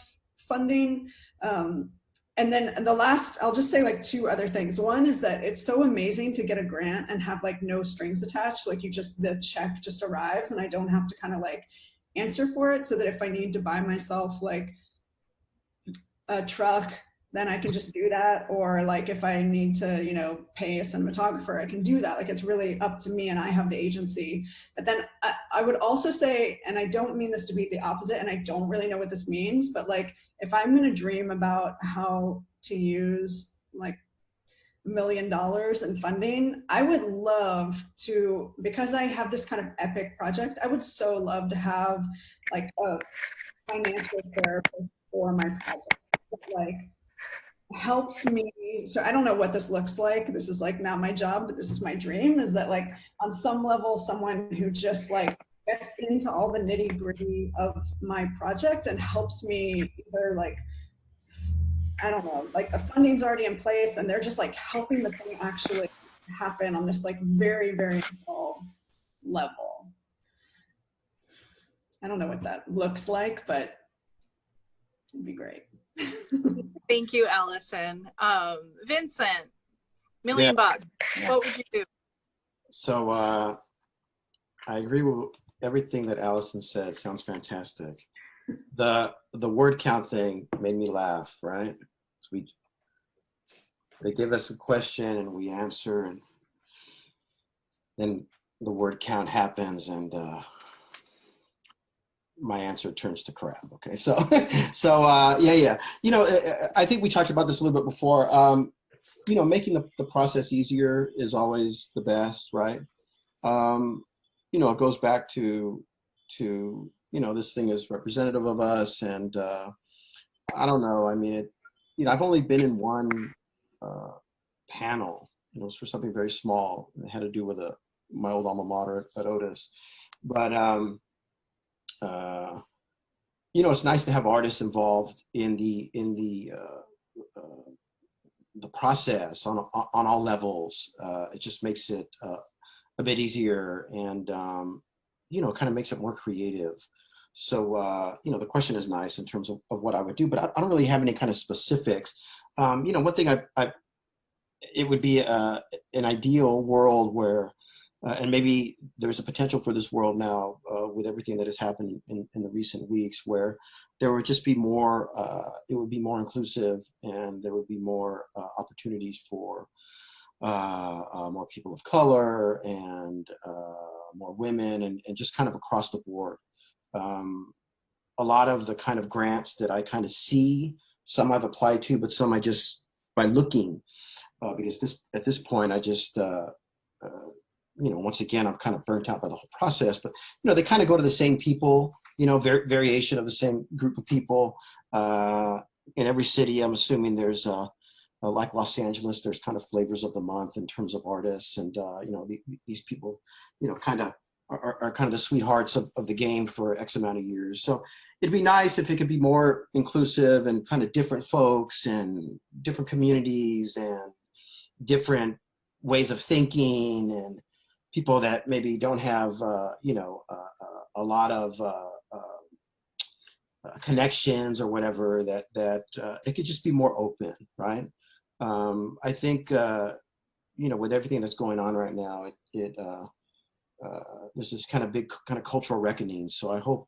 funding. And then the last, I'll just say like 2 other things. One is that it's so amazing to get a grant and have like no strings attached. Like the check just arrives, and I don't have to kind of like answer for it, so that if I need to buy myself like a truck, then I can just do that. Or like if I need to, you know, pay a cinematographer, I can do that. Like it's really up to me, and I have the agency. But then I would also say, and I don't mean this to be the opposite, and I don't really know what this means, but like if I'm gonna dream about how to use like $1 million in funding, I would love to, because I have this kind of epic project, I would so love to have like a financial therapist for my project that like helps me. So I don't know what this looks like. This is like not my job, but this is my dream, is that like on some level, someone who just like gets into all the nitty gritty of my project and helps me either like, I don't know, like the funding's already in place and they're just like helping the thing actually happen on this like very, very involved level. I don't know what that looks like, but it'd be great. Thank you, Alison. Vincent, $1 million. Yeah. What would you do? So I agree with everything that Alison said. Sounds fantastic. The word count thing made me laugh, right? They give us a question and we answer, and then the word count happens, and my answer turns to crap. Okay, so yeah. I think we talked about this a little bit before. Making the process easier is always the best, right? It goes back to this thing is representative of us, and I don't know. I mean, I've only been in one panel. It was for something very small. It had to do with my old alma mater at Otis, but it's nice to have artists involved in the process on all levels. It just makes it a bit easier, and kind of makes it more creative. So the question is nice in terms of what I would do, but I don't really have any kind of specifics. One thing it would be an ideal world where, and maybe there's a potential for this world now with everything that has happened in the recent weeks, where there would just be more, it would be more inclusive, and there would be more opportunities for more people of color, and more women, and just kind of across the board. A lot of the kind of grants that I kind of see, some I've applied to, but some I just, by looking, because at this point I just, once again, I'm kind of burnt out by the whole process, but, they kind of go to the same people, variation of the same group of people. In every city, I'm assuming there's, like Los Angeles, there's kind of flavors of the month in terms of artists, and, these people, kind of are kind of the sweethearts of the game for X amount of years. So it'd be nice if it could be more inclusive, and kind of different folks and different communities and different ways of thinking, and people that maybe don't have, a lot of connections or whatever, that it could just be more open, right? I think, with everything that's going on right now, there's this kind of big kind of cultural reckoning. So I hope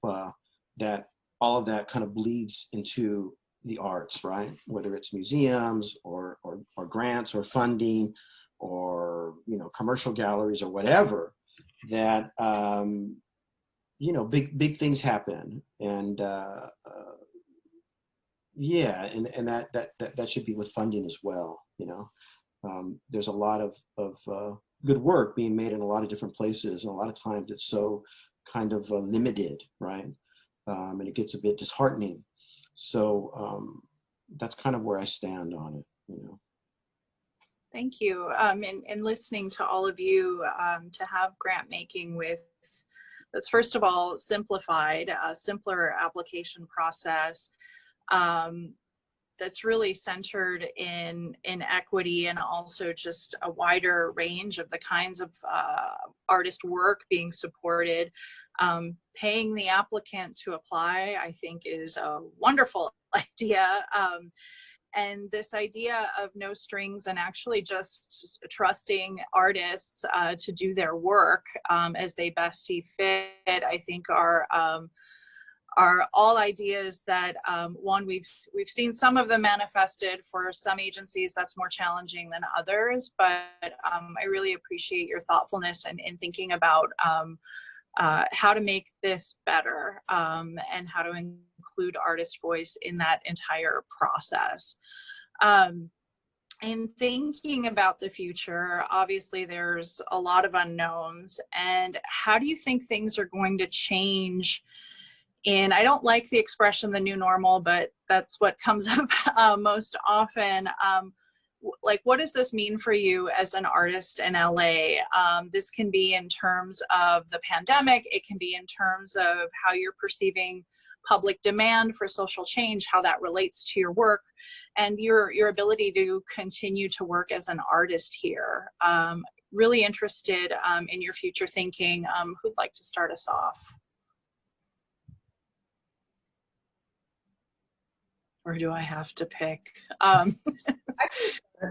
that all of that kind of bleeds into the arts, right? Whether it's museums or grants or funding, or commercial galleries or whatever, that big things happen, and and that should be with funding as well. There's a lot of good work being made in a lot of different places, and a lot of times it's so kind of limited, right? And it gets a bit disheartening. So that's kind of where I stand on it. Thank you. In listening to all of you, to have grant making that's first of all simplified, a simpler application process, that's really centered in equity, and also just a wider range of the kinds of artist work being supported. Paying the applicant to apply, I think, is a wonderful idea. And this idea of no strings, and actually just trusting artists to do their work as they best see fit, I think are all ideas that, one, we've seen some of them manifested. For some agencies that's more challenging than others, but I really appreciate your thoughtfulness in thinking about how to make this better, and how to include artist voice in that entire process. In thinking about the future, obviously there's a lot of unknowns, and how do you think things are going to change? And I don't like the expression the new normal, but that's what comes up most often. Like, what does this mean for you as an artist in LA? This can be in terms of the pandemic. It can be in terms of how you're perceiving public demand for social change, how that relates to your work, and your ability to continue to work as an artist here. Really interested in your future thinking. Who'd like to start us off? Or do I have to pick? I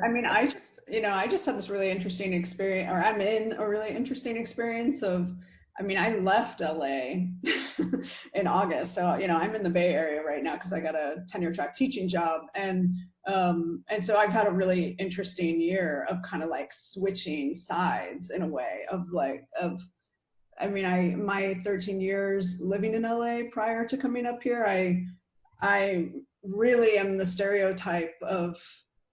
mean, I just had this really interesting experience, or I'm in a really interesting experience of, I left LA in August. So, I'm in the Bay Area right now because I got a tenure track teaching job. And so I've had a really interesting year of kind of like switching sides in a way of I mean, my 13 years living in LA prior to coming up here, I really am the stereotype of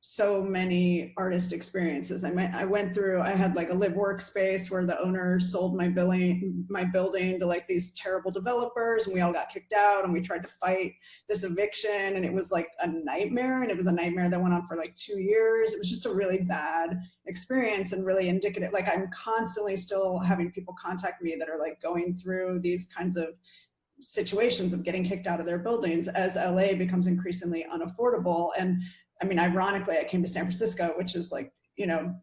so many artist experiences. I had like a live workspace where the owner sold my building to like these terrible developers, and we all got kicked out, and we tried to fight this eviction, and it was like a nightmare, and it was a nightmare that went on for like 2 years. It was just a really bad experience and really indicative. Like, I'm constantly still having people contact me that are like going through these kinds of situations of getting kicked out of their buildings as LA becomes increasingly unaffordable. And I mean, ironically, I came to San Francisco, which is like, you know,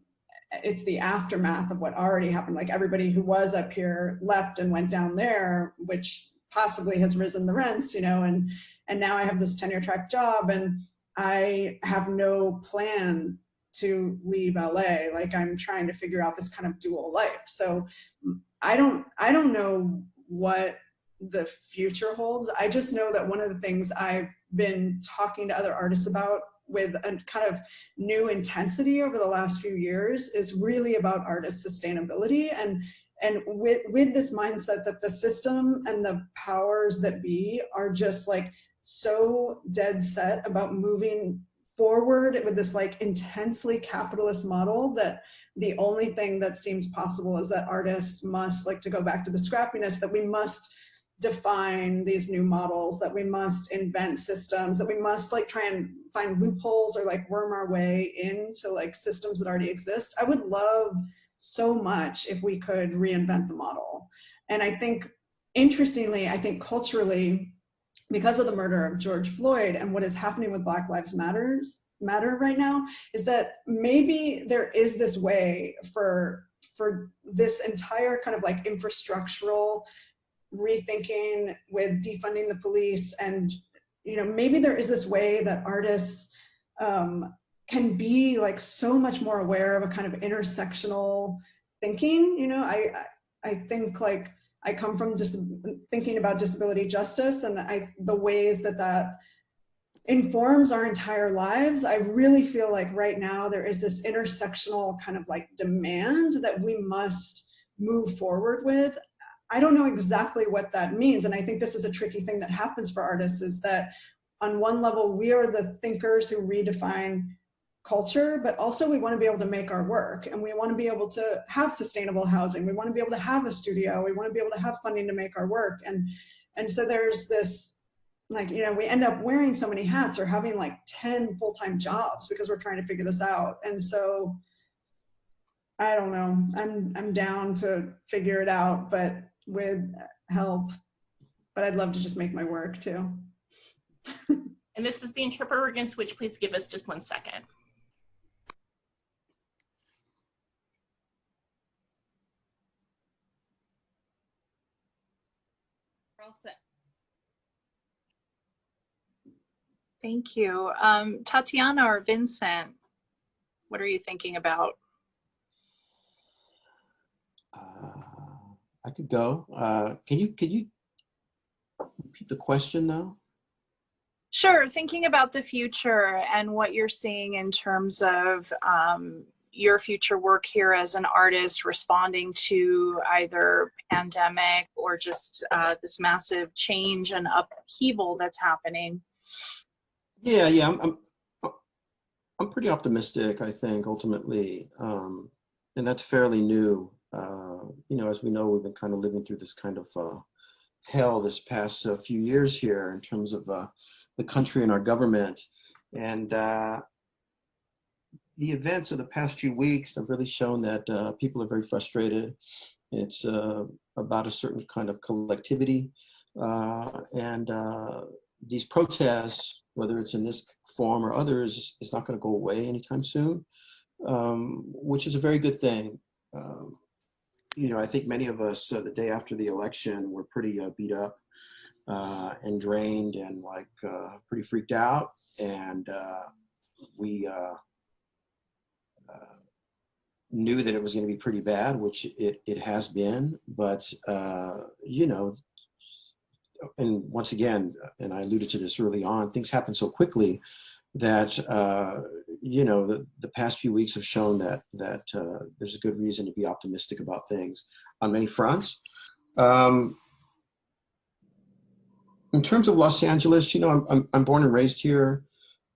it's the aftermath of what already happened. Like, everybody who was up here left and went down there, which possibly has risen the rents, you know, and now I have this tenure track job, and I have no plan to leave LA. Like, I'm trying to figure out this kind of dual life. So I don't know what the future holds. I just know that one of the things I've been talking to other artists about with a kind of new intensity over the last few years is really about artist sustainability, and with this mindset that the system and the powers that be are just like so dead set about moving forward with this like intensely capitalist model, that the only thing that seems possible is that artists must, like, to go back to the scrappiness, that we must define these new models, that we must invent systems, that we must like try and find loopholes or like worm our way into like systems that already exist. I would love so much if we could reinvent the model. And I think, interestingly, I think culturally, because of the murder of George Floyd and what is happening with Black Lives Matter right now, is that maybe there is this way for this entire kind of like infrastructural rethinking with defunding the police, and you know, maybe there is this way that artists can be like so much more aware of a kind of intersectional thinking. You know, I think, like, I come from just thinking about disability justice, and the ways that informs our entire lives. I really feel like right now there is this intersectional kind of like demand that we must move forward with. I don't know exactly what that means. And I think this is a tricky thing that happens for artists, is that on one level, we are the thinkers who redefine culture, but also we want to be able to make our work, and we want to be able to have sustainable housing. We want to be able to have a studio. We want to be able to have funding to make our work. And so there's this, like, you know, we end up wearing so many hats or having like 10 full-time jobs because we're trying to figure this out. And so I don't know, I'm down to figure it out, but with help, but I'd love to just make my work too. And this is the interpreter. We're going to switch. Please give us just 1 second. We're all set. Thank you. Tatiana or Vincent, what are you thinking about? I could go. Can you repeat the question now? Sure. Thinking about the future and what you're seeing in terms of your future work here as an artist, responding to either pandemic or just this massive change and upheaval that's happening. Yeah, I'm pretty optimistic, I think, ultimately, and that's fairly new. You know, as we know, we've been kind of living through this kind of hell this past few years here in terms of the country and our government. And the events of the past few weeks have really shown that people are very frustrated. It's about a certain kind of collectivity. And these protests, whether it's in this form or others, is not going to go away anytime soon, which is a very good thing. You know, I think many of us the day after the election were pretty beat up and drained and like pretty freaked out, and we knew that it was going to be pretty bad, which it has been. But you know, and once again, and I alluded to this early on, things happen so quickly that you know, the past few weeks have shown that there's a good reason to be optimistic about things on many fronts. In terms of Los Angeles, you know, I'm born and raised here.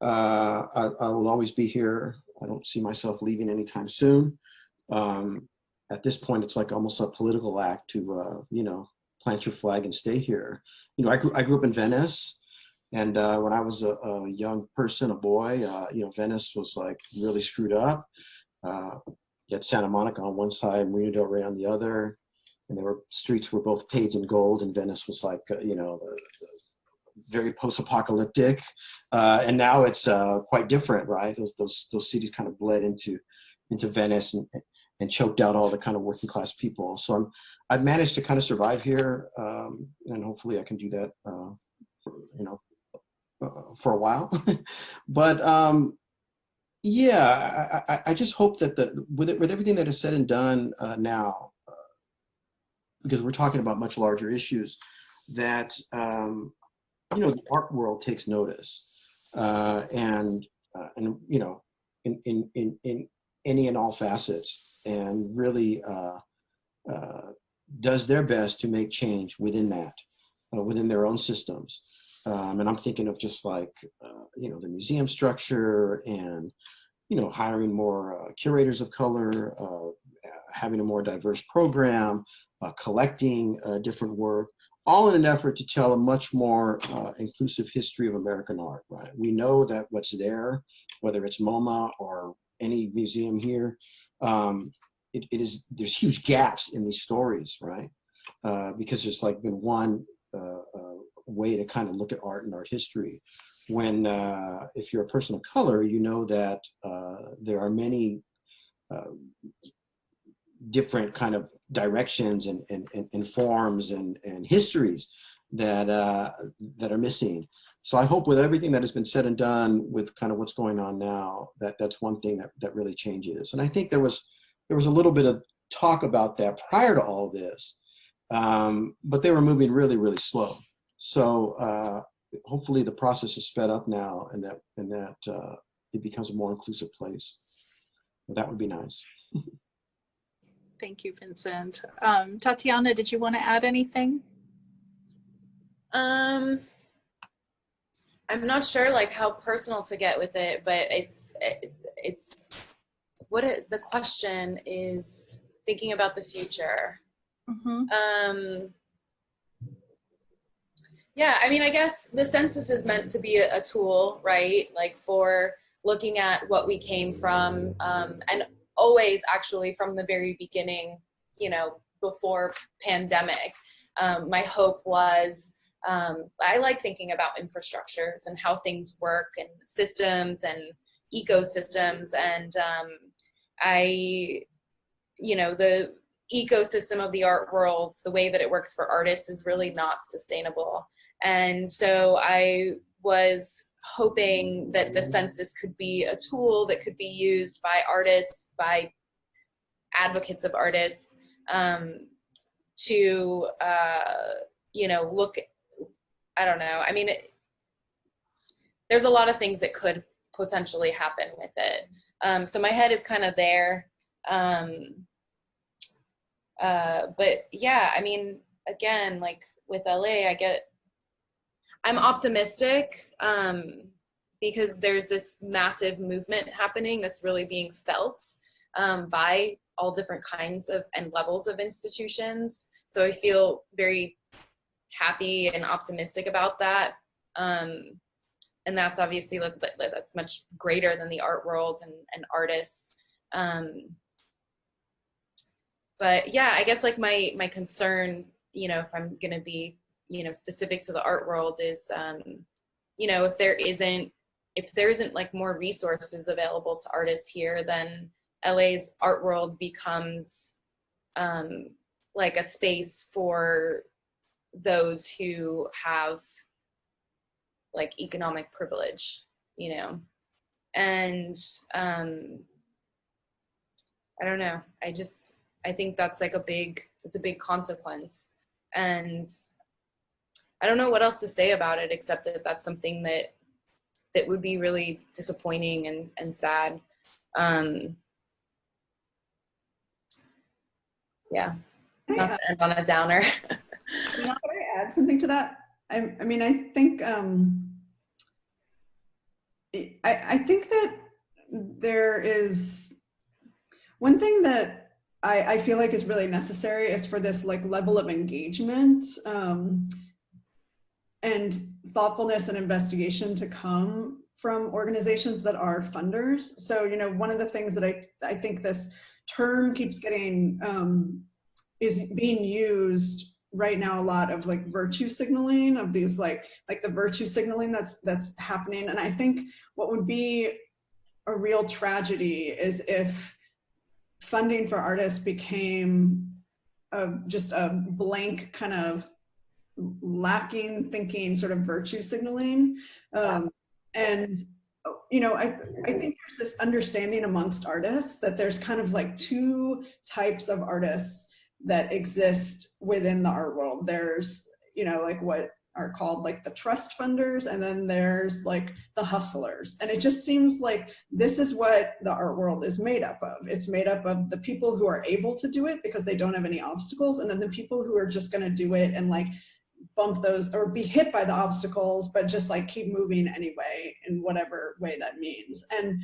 I will always be here. I don't see myself leaving anytime soon. At this point, it's like almost a political act to, you know, plant your flag and stay here. You know, I grew up in Venice, and when I was a young person, a boy, you know, Venice was like really screwed up. You had Santa Monica on one side, Marina del Rey on the other, and there were streets were both paved in gold, and Venice was like, you know, the very post-apocalyptic, and now it's quite different, right? Those cities kind of bled into Venice and choked out all the kind of working class people. So I've managed to kind of survive here, and hopefully I can do that, for, you know, for a while. But yeah, I just hope that with everything that is said and done now, because we're talking about much larger issues, that you know, the art world takes notice, and you know, in any and all facets, and really does their best to make change within that, within their own systems. And I'm thinking of just like, you know, the museum structure, and, you know, hiring more curators of color, having a more diverse program, collecting different work, all in an effort to tell a much more inclusive history of American art, right? We know that what's there, whether it's MoMA or any museum here, there's huge gaps in these stories, right? Because there's like been one way to kind of look at art and art history. When, if you're a person of color, you know that there are many different kind of directions and forms and histories that that are missing. So I hope with everything that has been said and done with kind of what's going on now, that's one thing that really changes. And I think there was a little bit of talk about that prior to all this, but they were moving really, really slow. So hopefully the process is sped up now, and that it becomes a more inclusive place. That would be nice. Thank you, Vincent. Tatiana, did you want to add anything? I'm not sure like how personal to get with it, but it's the question is thinking about the future. Mm-hmm. Yeah, I mean, I guess the census is meant to be a tool, right? Like for looking at what we came from, and always actually from the very beginning, you know, before pandemic. My hope was, I like thinking about infrastructures and how things work and systems and ecosystems. And you know, the ecosystem of the art world, the way that it works for artists is really not sustainable. And so I was hoping that the census could be a tool that could be used by artists, by advocates of artists, to, you know, look, I don't know. I mean, there's a lot of things that could potentially happen with it. So my head is kind of there. But yeah, I mean, again, like with LA, I'm optimistic, because there's this massive movement happening that's really being felt by all different kinds of and levels of institutions. So I feel very happy and optimistic about that. And that's obviously that's much greater than the art world and artists. But yeah, I guess like my concern, you know, if I'm gonna be, you know, specific to the art world is, you know, if there isn't like more resources available to artists here, then LA's art world becomes like a space for those who have like economic privilege, you know, and I don't know. I think that's like it's a big consequence, and I don't know what else to say about it except that that's something that would be really disappointing and sad. Yeah. not to end on a downer. Could I add something to that? I mean, I think I think that there is one thing that I feel like is really necessary is for this like level of engagement and thoughtfulness and investigation to come from organizations that are funders. So, you know, one of the things that I think this term keeps getting is being used right now a lot of like virtue signaling of these like the virtue signaling that's happening. And I think what would be a real tragedy is if funding for artists became just a blank kind of lacking thinking sort of virtue signaling. And you know, I think there's this understanding amongst artists that there's kind of like two types of artists that exist within the art world. There's, you know, like what are called like the trust funders, and then there's like the hustlers. And it just seems like this is what the art world is made up of. It's made up of the people who are able to do it because they don't have any obstacles, and then the people who are just going to do it and like bump those or be hit by the obstacles, but just like keep moving anyway in whatever way that means. And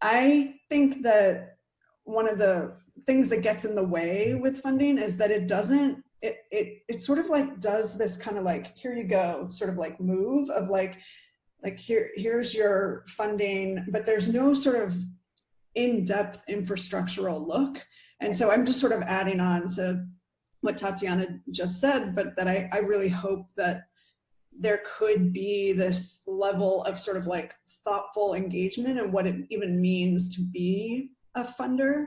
I think that one of the things that gets in the way with funding is that it doesn't, it sort of like does this kind of like, here you go, sort of like move of like here's your funding, but there's no sort of in-depth infrastructural look. And so I'm just sort of adding on to what Tatiana just said, but that I really hope that there could be this level of sort of like thoughtful engagement and what it even means to be a funder.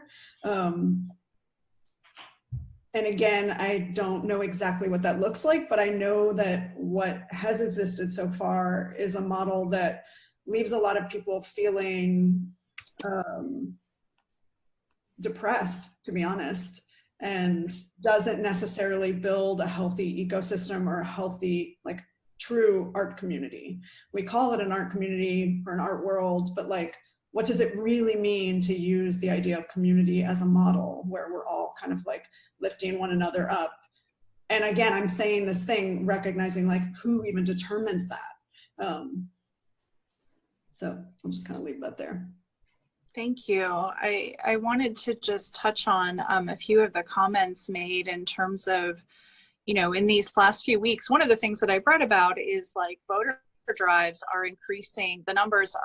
And again, I don't know exactly what that looks like, but I know that what has existed so far is a model that leaves a lot of people feeling depressed, to be honest, and doesn't necessarily build a healthy ecosystem or a healthy, like, true art community. We call it an art community or an art world, but like, what does it really mean to use the idea of community as a model where we're all kind of like lifting one another up? And again, I'm saying this thing, recognizing like who even determines that. So I'll just kind of leave that there. Thank you. I wanted to just touch on a few of the comments made in terms of, you know, in these last few weeks, one of the things that I've read about is like voter drives are increasing. The numbers,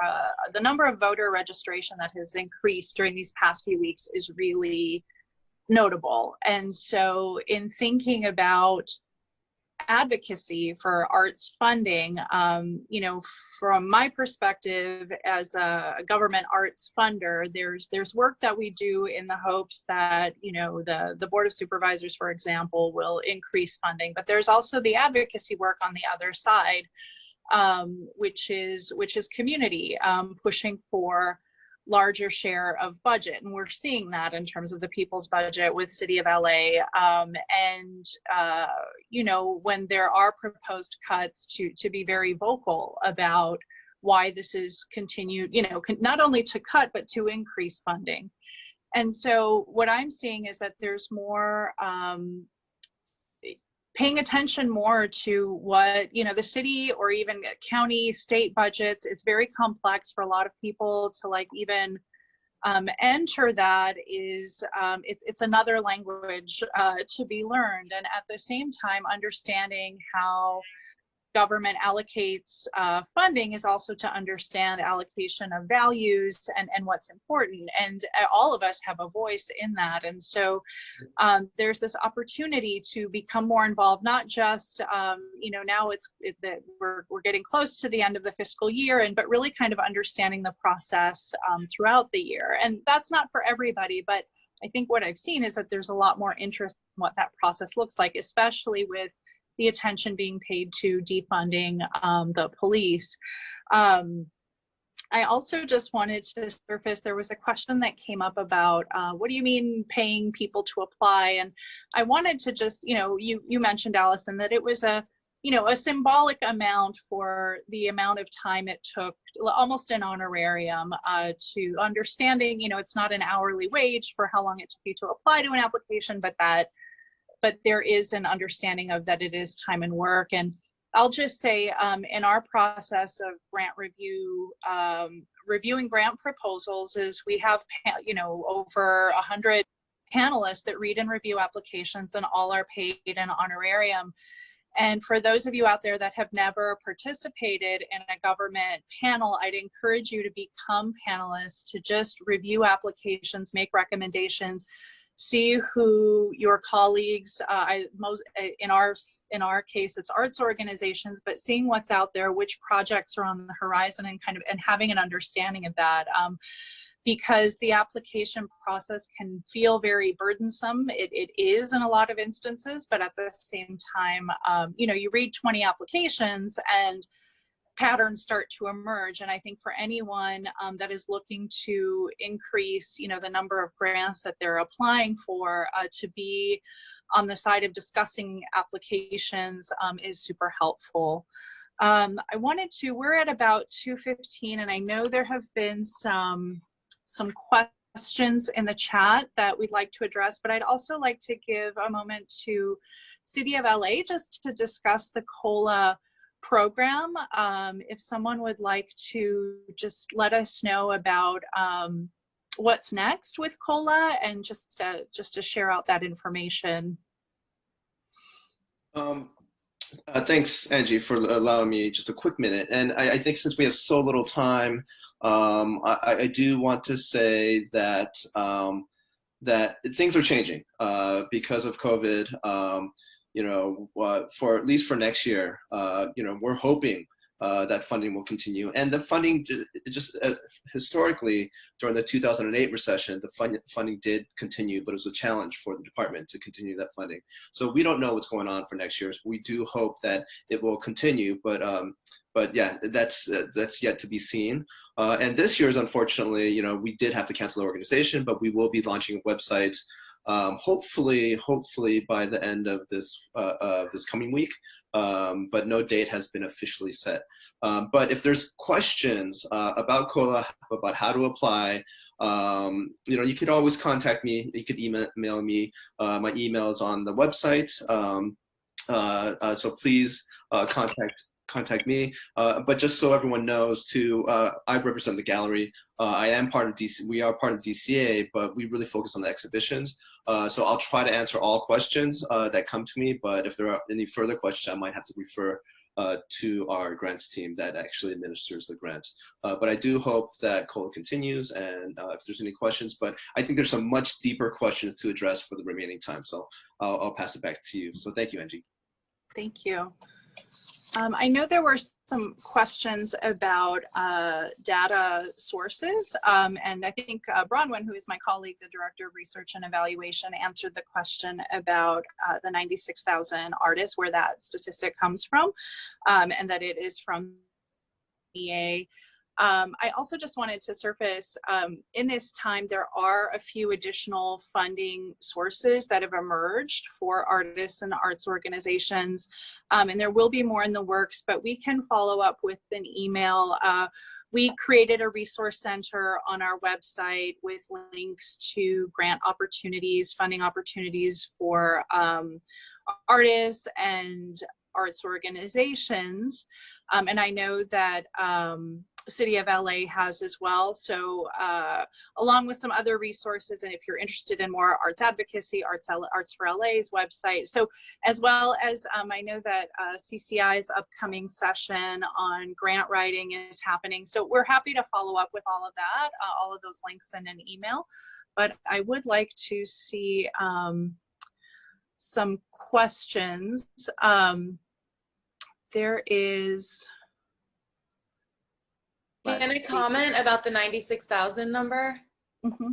the number of voter registration that has increased during these past few weeks is really notable. And so in thinking about advocacy for arts funding, you know, from my perspective as a government arts funder, there's work that we do in the hopes that, you know, the Board of Supervisors, for example, will increase funding, but there's also the advocacy work on the other side, which is community, pushing for larger share of budget. And we're seeing that in terms of the people's budget with City of LA. You know, when there are proposed cuts, to be very vocal about why this is continued, you know, not only to cut, but to increase funding. And so what I'm seeing is that there's more, paying attention more to what, you know, the city or even county, state budgets. It's very complex for a lot of people to like even enter that. Is it's another language to be learned. And at the same time, understanding how government allocates funding is also to understand allocation of values and what's important. And all of us have a voice in that. And so there's this opportunity to become more involved, not just, you know, now that we're getting close to the end of the fiscal year, but really kind of understanding the process throughout the year. And that's not for everybody, but I think what I've seen is that there's a lot more interest in what that process looks like, especially with the attention being paid to defunding the police. I also just wanted to surface, there was a question that came up about what do you mean paying people to apply? And I wanted to just, you know, you mentioned, Alison, that it was a, you know, a symbolic amount for the amount of time it took, almost an honorarium, to understanding, you know, it's not an hourly wage for how long it took you to apply to an application, but that but there is an understanding of that it is time and work. And I'll just say, in our process of grant review, reviewing grant proposals, is we have, over 100 panelists that read and review applications, and all are paid an honorarium. And for those of you out there that have never participated in a government panel, I'd encourage you to become panelists, to just review applications, make recommendations, see who your colleagues, in our case, it's arts organizations, but seeing what's out there, which projects are on the horizon, and having an understanding of that. Because the application process can feel very burdensome. It is in a lot of instances, but at the same time, you read 20 applications and patterns start to emerge. And I think for anyone that is looking to increase, the number of grants that they're applying for, to be on the side of discussing applications is super helpful. We're at about 2:15, and I know there have been some questions in the chat that we'd like to address, but I'd also like to give a moment to City of LA just to discuss the COLA program. If someone would like to just let us know about what's next with COLA, and just to share out that information. Thanks, Angie, for allowing me just a quick minute. And I think since we have so little time, I do want to say that that things are changing because of COVID. For at least for next year, we're hoping that funding will continue. And the funding, just historically, during the 2008 recession, the funding did continue, but it was a challenge for the department to continue that funding. So we don't know what's going on for next year. We do hope that it will continue, but yeah, that's yet to be seen. And this year's, unfortunately, we did have to cancel the organization, but we will be launching websites. Hopefully by the end of this coming week, but no date has been officially set. But if there's questions about COLA, about how to apply, you could always contact me. You could email me. My email is on the website, so please contact me. But just so everyone knows, too, I represent the gallery. I am part of DC. We are part of DCA, but we really focus on the exhibitions. So I'll try to answer all questions that come to me. But if there are any further questions, I might have to refer to our grants team that actually administers the grants. But I do hope that COLA continues, and if there's any questions. But I think there's some much deeper questions to address for the remaining time. So I'll pass it back to you. So thank you, Angie. Thank you. I know there were some questions about data sources, and I think Bronwyn, who is my colleague, the Director of Research and Evaluation, answered the question about the 96,000 artists, where that statistic comes from, and that it is from EA. I also just wanted to surface, in this time, there are a few additional funding sources that have emerged for artists and arts organizations, and there will be more in the works, but we can follow up with an email. We created a resource center on our website with links to grant opportunities, funding opportunities for artists and arts organizations, and I know that City of LA has as well. So along with some other resources, and if you're interested in more arts advocacy, Arts for LA's website. So as well as I know that CCI's upcoming session on grant writing is happening. So we're happy to follow up with all of that, all of those links in an email. But I would like to see some questions. There is... Can I comment about the 96,000 number? Mm-hmm.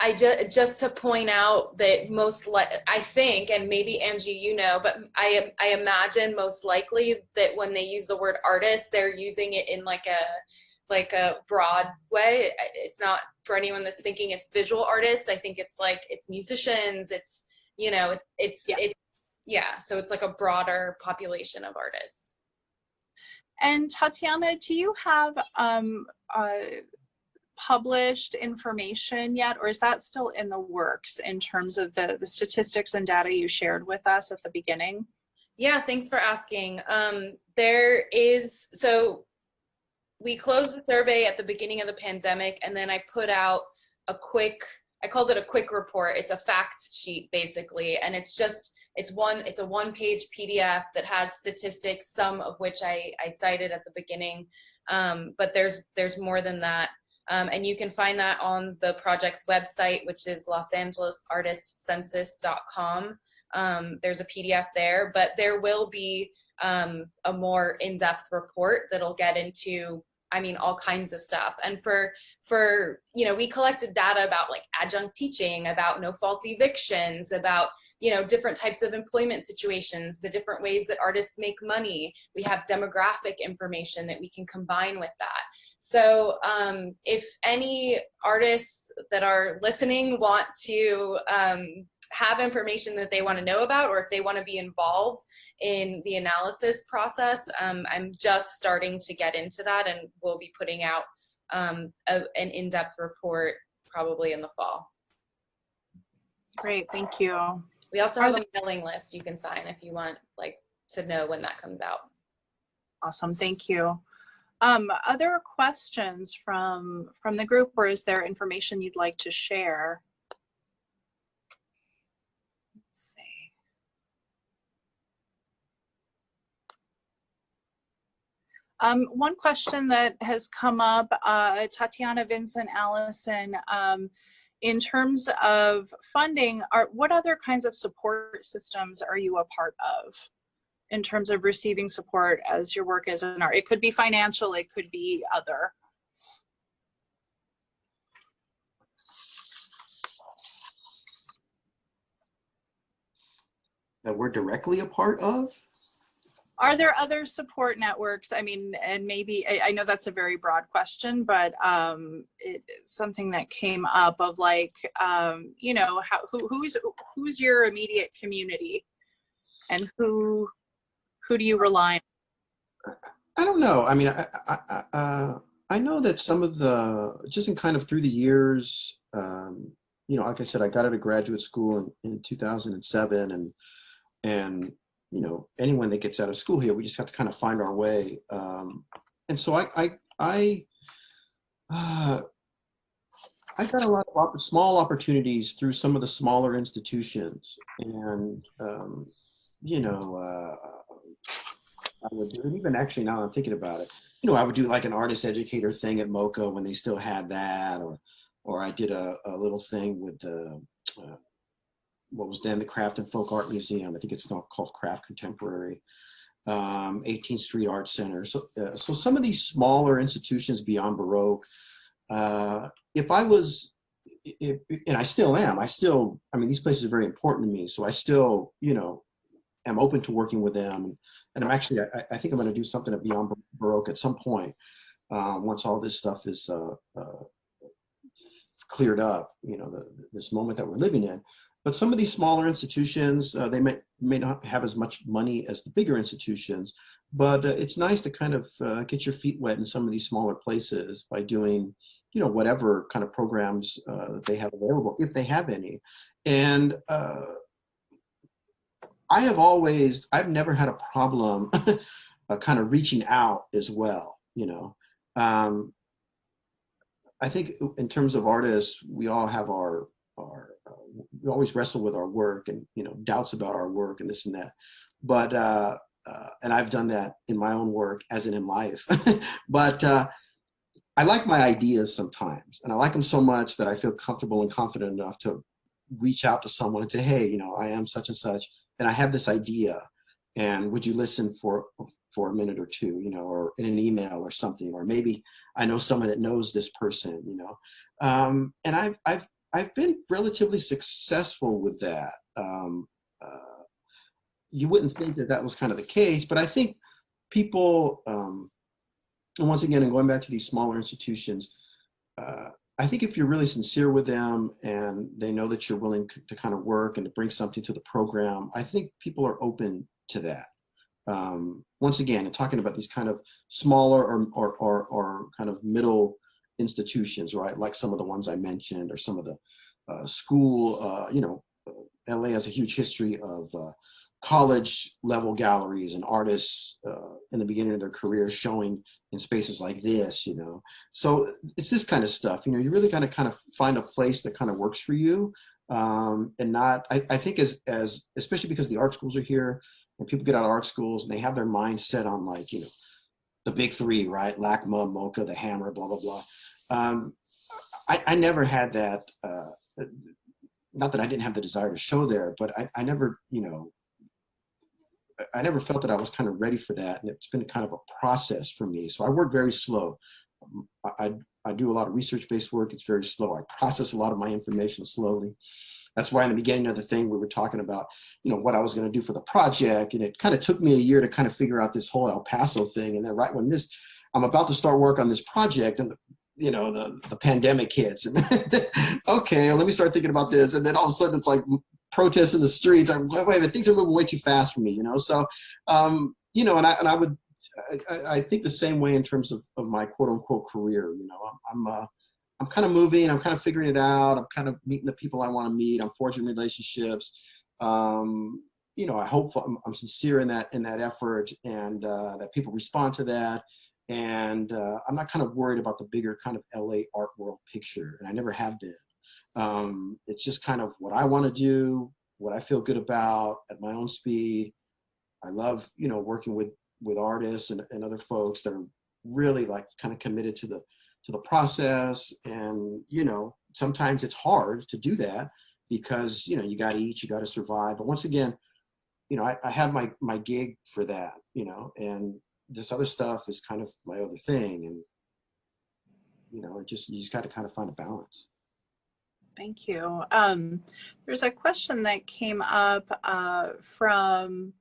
I just to point out that I think, and maybe Angie, but I imagine most likely that when they use the word artist, they're using it in like a broad way. It's not for anyone that's thinking it's visual artists. I think it's like it's musicians. It's so it's like a broader population of artists. And Tatiana, do you have published information yet, or is that still in the works in terms of the statistics and data you shared with us at the beginning? Yeah, thanks for asking. So we closed the survey at the beginning of the pandemic, and then I put out I called it a quick report. It's a fact sheet basically, and it's a one-page PDF that has statistics, some of which I cited at the beginning, but there's more than that. And you can find that on the project's website, which is losangelesartistcensus.com. There's a PDF there, but there will be a more in-depth report that'll get into, all kinds of stuff. And for we collected data about like adjunct teaching, about no fault evictions, about different types of employment situations, the different ways that artists make money. We have demographic information that we can combine with that. So if any artists that are listening want to have information that they want to know about, or if they want to be involved in the analysis process, I'm just starting to get into that, and we'll be putting out an in-depth report probably in the fall. Great, thank you. We also have a mailing list you can sign if you want to know when that comes out. Awesome, thank you. Other questions from the group, or is there information you'd like to share? Let's see. One question that has come up, Tatiana, Vincent, Alison, in terms of funding, what other kinds of support systems are you a part of in terms of receiving support as your work as an art? It could be financial, it could be other. That we're directly a part of? Are there other support networks? And maybe, I know that's a very broad question, but it's something that came up of who's your immediate community, and who do you rely on? I don't know. I know that some of just in kind of through the years, like I said, I got out of graduate school in 2007, and anyone that gets out of school here, we just have to kind of find our way. And so I got a lot of small opportunities through some of the smaller institutions, and I would do it. Even actually, now I'm thinking about it, I would do like an artist educator thing at MoCA when they still had that, or I did a little thing with the what was then the Craft and Folk Art Museum. I think it's now called Craft Contemporary, 18th Street Art Center. So some of these smaller institutions beyond Baroque, and I still am, these places are very important to me. So I still, am open to working with them. And I'm actually, I think I'm going to do something at Beyond Baroque at some point, once all this stuff is cleared up, this moment that we're living in. But some of these smaller institutions, they may not have as much money as the bigger institutions, but it's nice to kind of get your feet wet in some of these smaller places by doing, whatever kind of programs that they have available, if they have any. And I've never had a problem kind of reaching out as well, I think in terms of artists, we all have we always wrestle with our work and, doubts about our work and this and that. But, and I've done that in my own work as in life. But I like my ideas sometimes, and I like them so much that I feel comfortable and confident enough to reach out to someone and say, hey, I am such and such, and I have this idea, and would you listen for a minute or two, or in an email or something, or maybe I know someone that knows this person, and I've been relatively successful with that. You wouldn't think that was kind of the case, but I think people, and once again, and going back to these smaller institutions, I think if you're really sincere with them and they know that you're willing to kind of work and to bring something to the program, I think people are open to that. Once again, and talking about these kind of smaller or kind of middle institutions, right? Like some of the ones I mentioned, or some of the school, you know, LA has a huge history of college level galleries and artists in the beginning of their careers showing in spaces like this, you know. So it's this kind of stuff, you know, you really got to kind of find a place that kind of works for you. And not, I think as especially because the art schools are here and people get out of art schools and they have their mind set on, like, you know, the big three, right? LACMA, MoCA, the Hammer, blah, blah, blah. I never had that, not that I didn't have the desire to show there, but I never, you know, I never felt that I was kind of ready for that. And it's been kind of a process for me. So I work very slow. I do a lot of research-based work. It's very slow. I process a lot of my information slowly. That's why in the beginning of the thing, we were talking about, you know, what I was going to do for the project. And it kind of took me a year to kind of figure out this whole El Paso thing. And then right when I'm about to start work on this project, and you know, the pandemic hits, and okay, let me start thinking about this. And then all of a sudden it's like protests in the streets. I'm like, wait a minute, things are moving way too fast for me, you know? So, you know, and I think the same way in terms of my quote unquote career. You know, I'm kind of moving, I'm kind of figuring it out. I'm kind of meeting the people I want to meet. I'm forging relationships. You know, I'm sincere in that effort, and that people respond to that. And I'm not kind of worried about the bigger kind of LA art world picture, and I never have been. It's just kind of what I want to do, what I feel good about at my own speed. I love, you know, working with artists and other folks that are really like kind of committed to the process. And, you know, sometimes it's hard to do that because, you know, you got to eat, you got to survive. But once again, you know, I have my gig for that, you know, and this other stuff is kind of my other thing. And, you know, you just got to kind of find a balance. Thank you. There's a question that came up from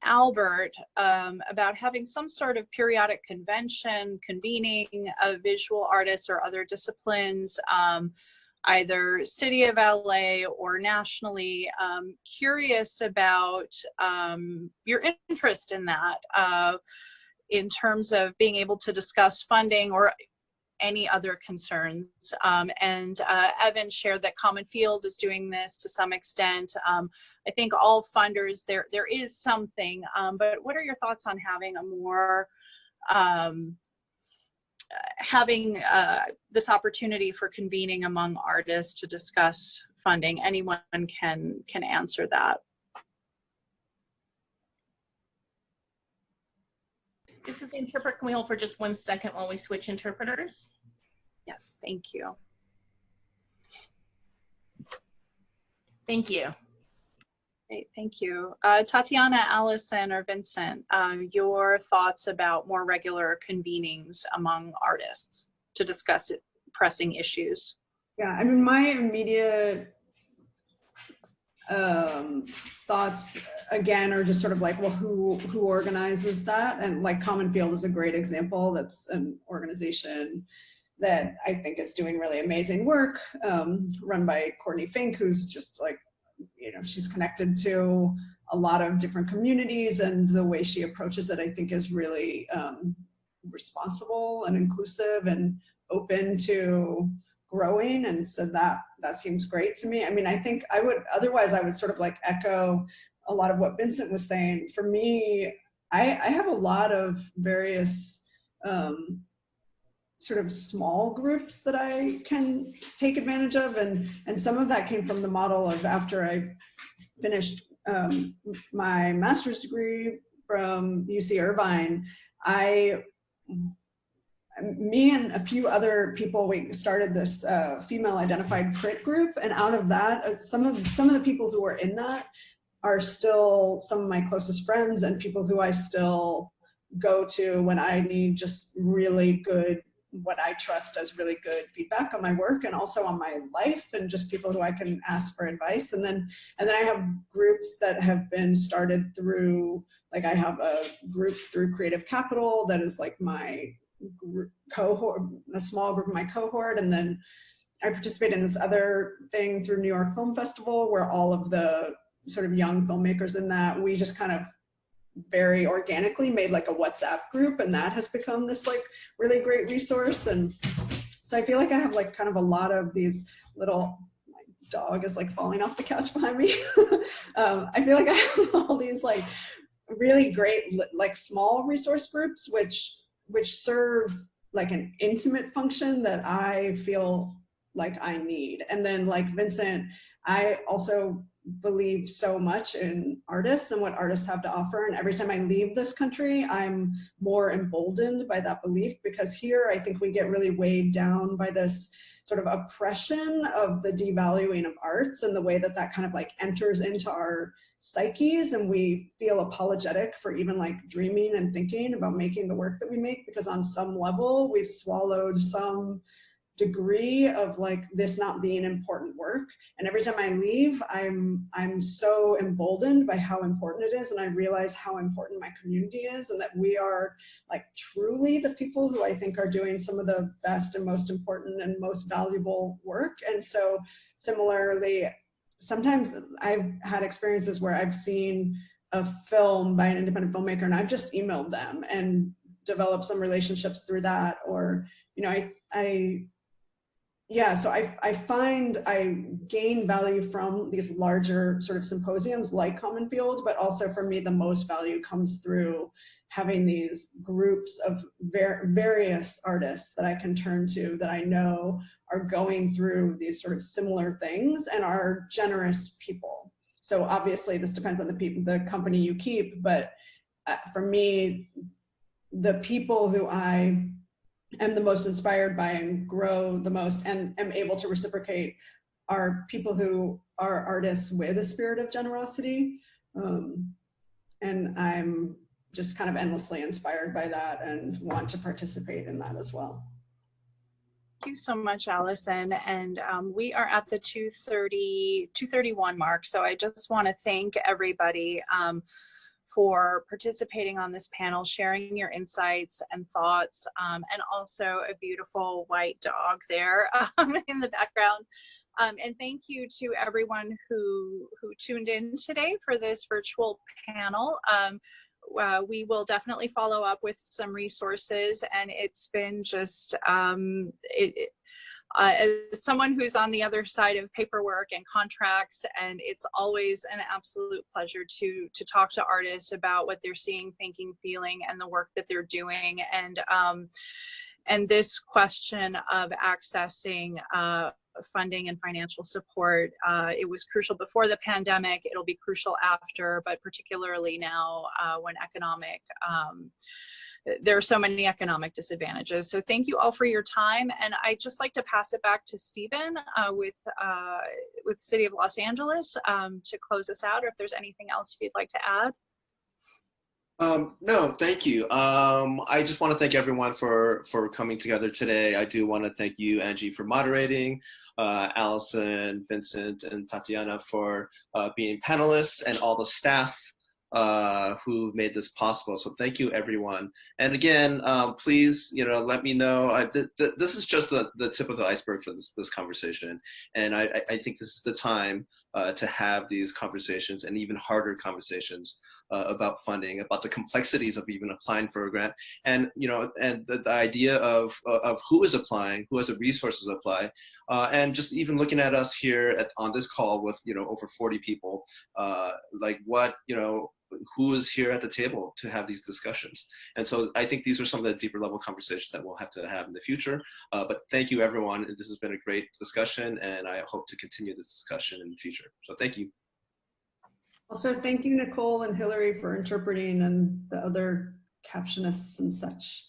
Albert about having some sort of periodic convention, convening of visual artists or other disciplines, either city of LA or nationally. Curious about your interest in that in terms of being able to discuss funding or any other concerns. And Evan shared that Common Field is doing this to some extent. I think all funders, there is something, but what are your thoughts on having a more, having this opportunity for convening among artists to discuss funding? Anyone can answer that. This is the interpreter. Can we hold for just 1 second while we switch interpreters? Yes, thank you. Thank you. Great, thank you. Tatiana, Alison, or Vincent, your thoughts about more regular convenings among artists to discuss pressing issues? Yeah, I mean, my immediate thoughts again are just sort of like, well, who organizes that? And like Common Field is a great example. That's an organization that I think is doing really amazing work, run by Courtney Fink, who's just like, you know, she's connected to a lot of different communities, and the way she approaches it, I think, is really responsible and inclusive and open to growing. And so that seems great to me. I mean, I think I would sort of like echo a lot of what Vincent was saying. For me, I have a lot of various sort of small groups that I can take advantage of. And some of that came from the model of after I finished my master's degree from UC Irvine, me and a few other people, we started this female identified crit group. And out of that, some of the people who are in that are still some of my closest friends and people who I still go to when I need just really good, what I trust as really good feedback on my work and also on my life, and just people who I can ask for advice. And then I have groups that have been started through, like I have a group through Creative Capital that is like my cohort, a small group of my cohort. And then I participate in this other thing through New York Film Festival, where all of the sort of young filmmakers in that, we just kind of very organically made like a WhatsApp group, and that has become this like really great resource. And so I feel like I have like kind of a lot of these little, my dog is like falling off the couch behind me. I feel like I have all these like really great like small resource groups which serve like an intimate function that I feel like I need. And then like Vincent, I also believe so much in artists and what artists have to offer. And every time I leave this country, I'm more emboldened by that belief, because here I think we get really weighed down by this sort of oppression of the devaluing of arts and the way that that kind of like enters into our psyches, and we feel apologetic for even like dreaming and thinking about making the work that we make, because on some level we've swallowed some degree of like this not being important work. And every time I leave, I'm so emboldened by how important it is, and I realize how important my community is, and that we are like truly the people who I think are doing some of the best and most important and most valuable work. And so similarly, sometimes I've had experiences where I've seen a film by an independent filmmaker and I've just emailed them and developed some relationships through that. Or, you know, so I find I gain value from these larger sort of symposiums like Common Field, but also for me, the most value comes through having these groups of various artists that I can turn to, that I know are going through these sort of similar things and are generous people. So obviously this depends on the company you keep, but for me, the people who I am the most inspired by and grow the most and am able to reciprocate are people who are artists with a spirit of generosity. And I'm just kind of endlessly inspired by that and want to participate in that as well. Thank you so much, Alison. And we are at the 2:31 mark. So I just want to thank everybody for participating on this panel, sharing your insights and thoughts, and also a beautiful white dog there in the background. And thank you to everyone who tuned in today for this virtual panel. We will definitely follow up with some resources, and it's been just, as someone who's on the other side of paperwork and contracts, and it's always an absolute pleasure to talk to artists about what they're seeing, thinking, feeling, and the work that they're doing. And this question of accessing funding and financial support, it was crucial before the pandemic. It'll be crucial after, but particularly now when there are so many economic disadvantages. So thank you all for your time. And I'd just like to pass it back to Stephen with City of Los Angeles to close us out, or if there's anything else you'd like to add. No, thank you. I just want to thank everyone for coming together today. I do want to thank you, Angie, for moderating, Alison, Vincent, and Tatiana for being panelists, and all the staff who made this possible. So thank you, everyone. And again, please, let me know. This is just the tip of the iceberg for this conversation. And I think this is the time to have these conversations, and even harder conversations about funding, about the complexities of even applying for a grant, and and the idea of who is applying, who has the resources to apply, and just even looking at us here on this call with over 40 people, like what who is here at the table to have these discussions. And so I think these are some of the deeper level conversations that we'll have to have in the future. But thank you, everyone. This has been a great discussion, and I hope to continue this discussion in the future. So thank you. Also, thank you, Nicole and Hillary, for interpreting, and the other captionists and such.